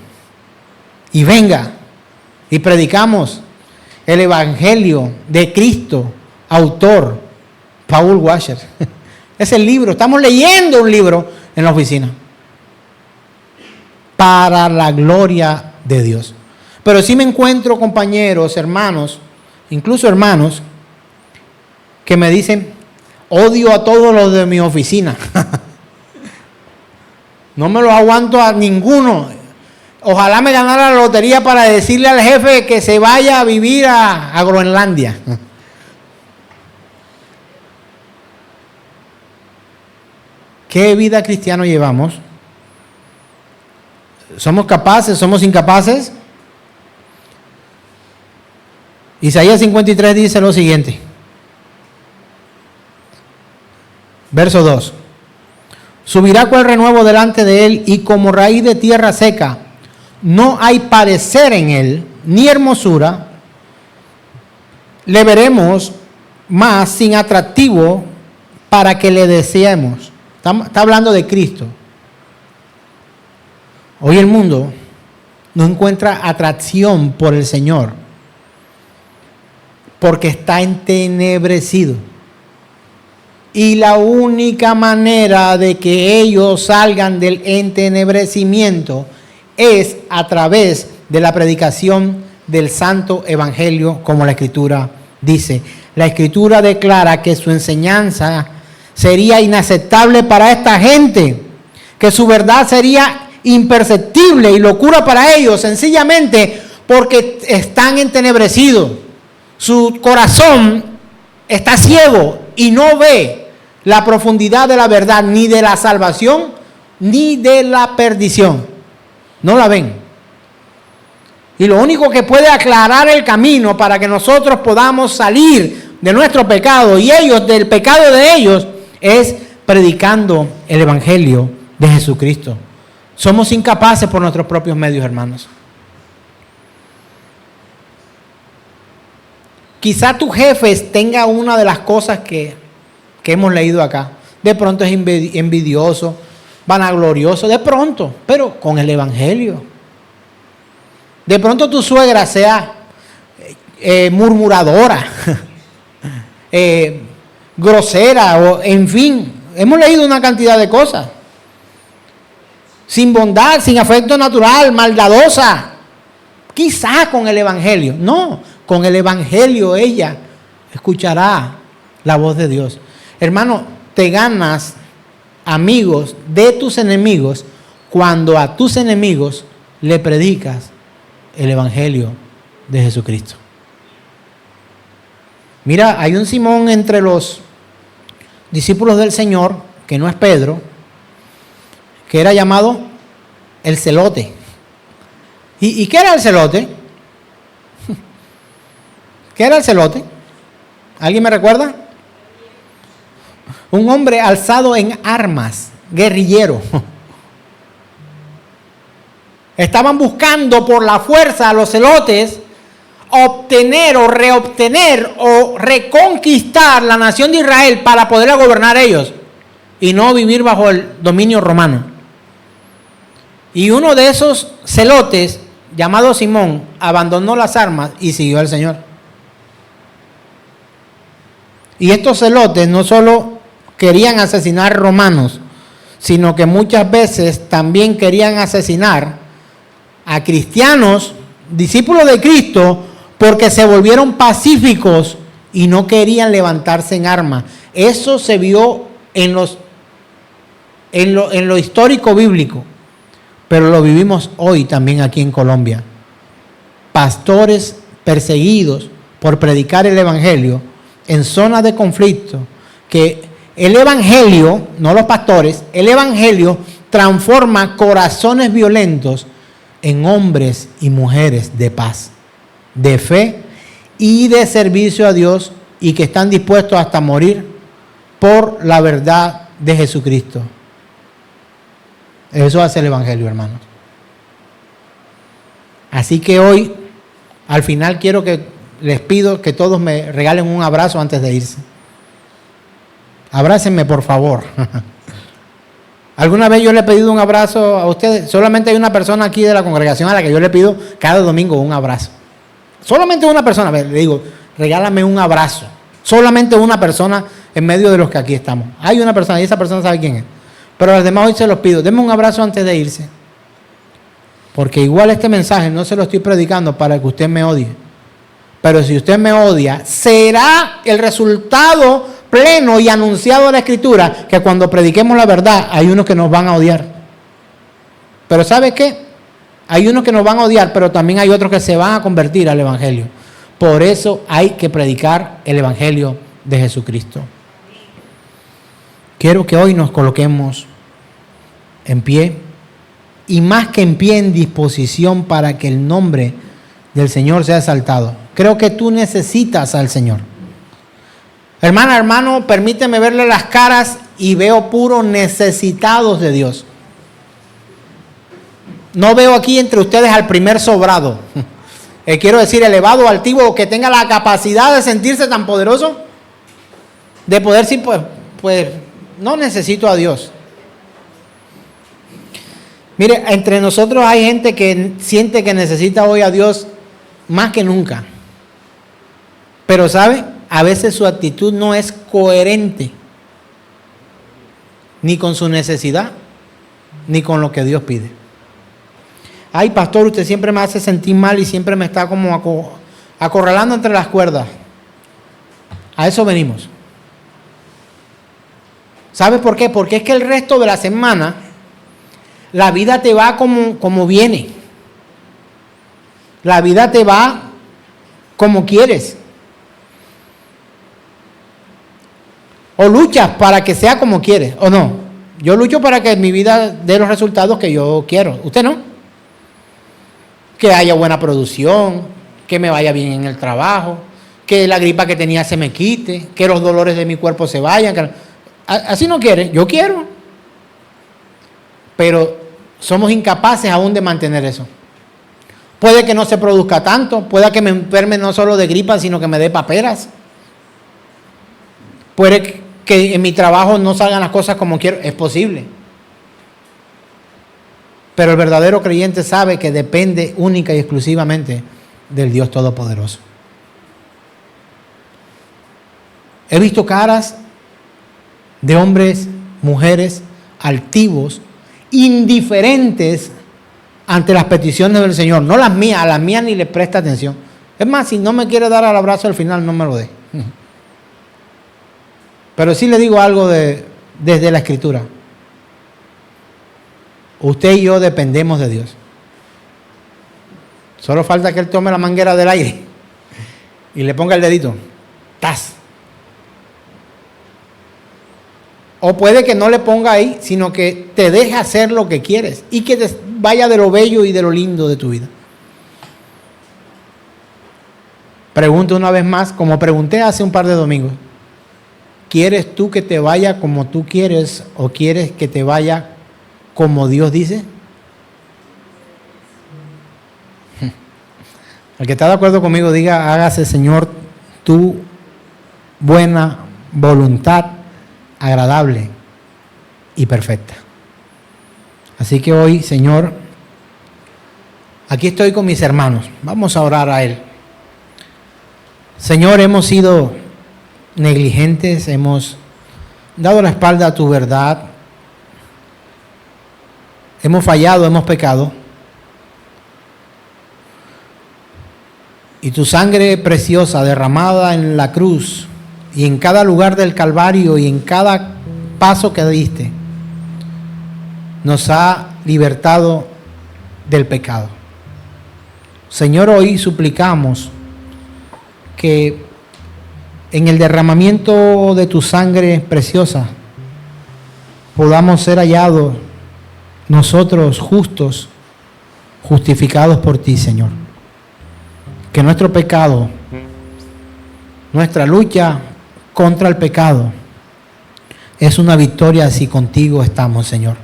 Y venga, y predicamos el Evangelio de Cristo, autor Paul Washer. Es el libro, estamos leyendo un libro en la oficina. Para la gloria de Dios. Pero sí me encuentro compañeros, hermanos, incluso hermanos, que me dicen: odio a todos los de mi oficina. No me los aguanto a ninguno. Ojalá me ganara la lotería para decirle al jefe que se vaya a vivir a Groenlandia. ¿Qué vida cristiana llevamos? ¿Somos capaces? ¿Somos incapaces? Isaías 53 dice lo siguiente. Verso 2. Subirá cual renuevo delante de él y como raíz de tierra seca. No hay parecer en él, ni hermosura. Le veremos más sin atractivo para que le deseemos. Está hablando de Cristo. Hoy el mundo no encuentra atracción por el Señor porque está entenebrecido. Y la única manera de que ellos salgan del entenebrecimiento es a través de la predicación del Santo Evangelio, como la Escritura dice. La Escritura declara que su enseñanza sería inaceptable para esta gente, que su verdad sería imperceptible y locura para ellos, sencillamente porque están entenebrecidos. Su corazón está ciego y no ve la profundidad de la verdad, ni de la salvación, ni de la perdición. No la ven. Y lo único que puede aclarar el camino para que nosotros podamos salir de nuestro pecado y ellos del pecado de ellos es predicando el Evangelio de Jesucristo. Somos incapaces por nuestros propios medios, hermanos. Quizá tu jefe tenga una de las cosas que hemos leído acá. De pronto es envidioso, vanaglorioso, de pronto, pero con el Evangelio. De pronto tu suegra sea murmuradora, grosera, o en fin, hemos leído una cantidad de cosas. Sin bondad, sin afecto natural, maldadosa. Quizá con el Evangelio. No, con el Evangelio ella escuchará la voz de Dios. Hermano, te ganas amigos de tus enemigos cuando a tus enemigos le predicas el Evangelio de Jesucristo. Mira, hay un Simón entre los discípulos del Señor, que no es Pedro, que era llamado el celote. ¿Y qué era el celote? ¿Qué era el celote? ¿Alguien me recuerda? Un hombre alzado en armas, guerrillero. Estaban buscando por la fuerza a los celotes obtener o reobtener o reconquistar la nación de Israel para poder gobernar ellos y no vivir bajo el dominio romano. Y uno de esos celotes, llamado Simón, abandonó las armas y siguió al Señor. Y estos celotes no solo querían asesinar romanos, sino que muchas veces también querían asesinar a cristianos, discípulos de Cristo, porque se volvieron pacíficos y no querían levantarse en armas. Eso se vio en lo histórico bíblico, pero lo vivimos hoy también aquí en Colombia. Pastores perseguidos por predicar el evangelio en zonas de conflicto, que el evangelio, no los pastores, el evangelio transforma corazones violentos en hombres y mujeres de paz, de fe y de servicio a Dios, y que están dispuestos hasta morir por la verdad de Jesucristo. Eso hace el evangelio, hermanos. Así que hoy, al final, les pido que todos me regalen un abrazo antes de irse. Abrácenme, por favor. ¿Alguna vez yo le he pedido un abrazo a ustedes? Solamente hay una persona aquí de la congregación a la que yo le pido cada domingo un abrazo. Solamente una persona. Le digo, regálame un abrazo. Solamente una persona en medio de los que aquí estamos. Hay una persona y esa persona sabe quién es. Pero a los demás hoy se los pido. Denme un abrazo antes de irse. Porque igual este mensaje no se lo estoy predicando para que usted me odie. Pero si usted me odia, será el resultado pleno y anunciado de la Escritura que cuando prediquemos la verdad hay unos que nos van a odiar. Pero ¿sabe qué? Hay unos que nos van a odiar, pero también hay otros que se van a convertir al Evangelio. Por eso hay que predicar el Evangelio de Jesucristo. Quiero que hoy nos coloquemos en pie, y más que en pie, en disposición para que el nombre del Señor sea exaltado. Creo que tú necesitas al Señor. Hermana, hermano, permíteme verle las caras y veo puros necesitados de Dios. No veo aquí entre ustedes al primer sobrado. Quiero decir, elevado, altivo, que tenga la capacidad de sentirse tan poderoso, de poder decir, pues no necesito a Dios. Mire, entre nosotros hay gente que siente que necesita hoy a Dios más que nunca. Pero ¿sabe? A veces su actitud no es coherente ni con su necesidad, ni con lo que Dios pide. Ay, pastor, usted siempre me hace sentir mal y siempre me está como acorralando entre las cuerdas. A eso venimos. ¿Sabe por qué? Porque es que el resto de la semana la vida te va como viene. La vida te va como quieres. O luchas para que sea como quieres, o no. Yo lucho para que mi vida dé los resultados que yo quiero. ¿Usted no? Que haya buena producción, que me vaya bien en el trabajo, que la gripa que tenía se me quite, que los dolores de mi cuerpo se vayan. Así no quiere, yo quiero. Pero somos incapaces aún de mantener eso. Puede que no se produzca tanto, puede que me enferme no solo de gripa, sino que me dé paperas. Puede que en mi trabajo no salgan las cosas como quiero, es posible. Pero el verdadero creyente sabe que depende única y exclusivamente del Dios Todopoderoso. He visto caras de hombres, mujeres, altivos, indiferentes ante las peticiones del Señor. No las mías, a las mías ni le presta atención. Es más, si no me quiere dar al abrazo al final, no me lo dé. Pero sí le digo algo desde la Escritura. Usted y yo dependemos de Dios. Solo falta que Él tome la manguera del aire y le ponga el dedito. ¡Tas! O puede que no le ponga ahí, sino que te deje hacer lo que quieres y que te vaya de lo bello y de lo lindo de tu vida. Pregunto una vez más, como pregunté hace un par de domingos. ¿Quieres tú que te vaya como tú quieres o quieres que te vaya como Dios dice? El que está de acuerdo conmigo diga, hágase Señor tu buena voluntad, agradable y perfecta. Así que hoy, Señor, aquí estoy con mis hermanos. Vamos a orar a Él. Señor, hemos sido negligentes, hemos dado la espalda a tu verdad, hemos fallado, hemos pecado. Y tu sangre preciosa derramada en la cruz y en cada lugar del Calvario y en cada paso que diste, nos ha libertado del pecado. Señor, hoy suplicamos que en el derramamiento de tu sangre preciosa podamos ser hallados nosotros justos, justificados por ti, Señor. Que nuestro pecado, nuestra lucha contra el pecado, es una victoria si contigo estamos, Señor.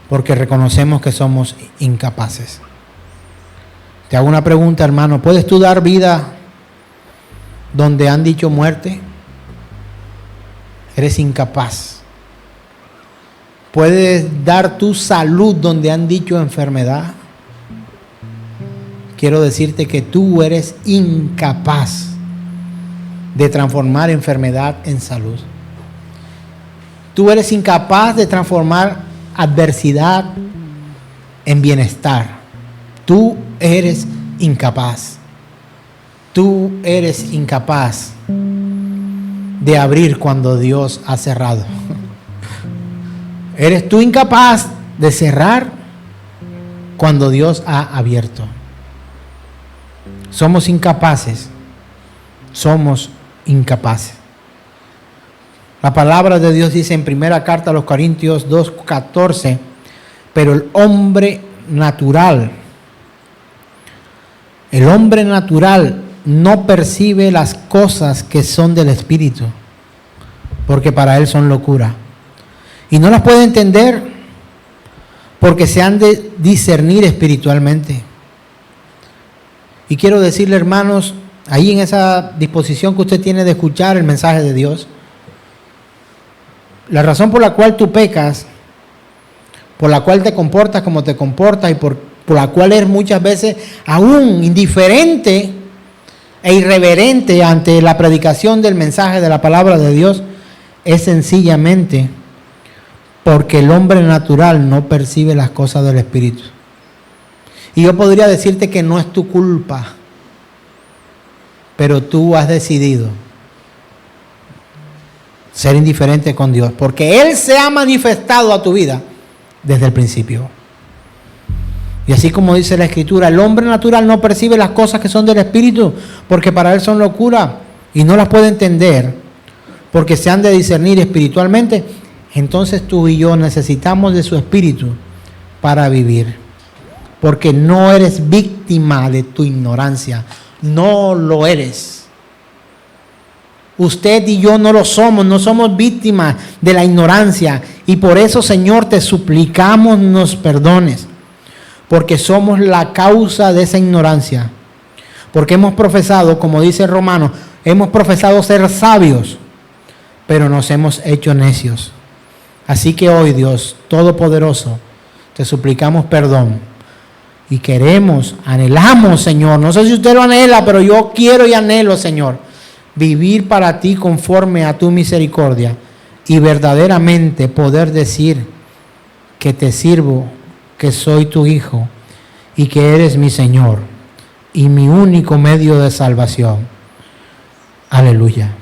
Porque reconocemos que somos incapaces. Te hago una pregunta, hermano. ¿Puedes tú dar vida donde han dicho muerte? Eres incapaz. ¿Puedes dar tu salud donde han dicho enfermedad? Quiero decirte que tú eres incapaz de transformar enfermedad en salud. Tú eres incapaz de transformar adversidad en bienestar. Tú eres incapaz. Tú eres incapaz de abrir cuando Dios ha cerrado. ¿Eres tú incapaz de cerrar cuando Dios ha abierto? Somos incapaces. Somos incapaces. La palabra de Dios dice en primera carta a los Corintios 2:14, pero el hombre natural no percibe las cosas que son del Espíritu, porque para él son locura. Y no las puede entender porque se han de discernir espiritualmente. Y quiero decirle, hermanos, ahí en esa disposición que usted tiene de escuchar el mensaje de Dios, la razón por la cual tú pecas, por la cual te comportas como te comportas y por la cual eres muchas veces aún indiferente e irreverente ante la predicación del mensaje de la palabra de Dios, es sencillamente porque el hombre natural no percibe las cosas del Espíritu. Y yo podría decirte que no es tu culpa, pero tú has decidido ser indiferente con Dios, porque Él se ha manifestado a tu vida desde el principio. Y así como dice la Escritura, el hombre natural no percibe las cosas que son del Espíritu, porque para él son locura y no las puede entender, porque se han de discernir espiritualmente. Entonces tú y yo necesitamos de su Espíritu para vivir, porque no eres víctima de tu ignorancia, no lo eres. Usted y yo no lo somos, no somos víctimas de la ignorancia, y por eso, Señor, te suplicamos nos perdones, porque somos la causa de esa ignorancia, porque hemos profesado, como dice Romanos, hemos profesado ser sabios, pero nos hemos hecho necios. Así que hoy, Dios Todopoderoso, te suplicamos perdón y queremos, anhelamos, Señor, no sé si usted lo anhela, pero yo quiero y anhelo, Señor, vivir para ti conforme a tu misericordia y verdaderamente poder decir que te sirvo, que soy tu hijo y que eres mi Señor y mi único medio de salvación. Aleluya.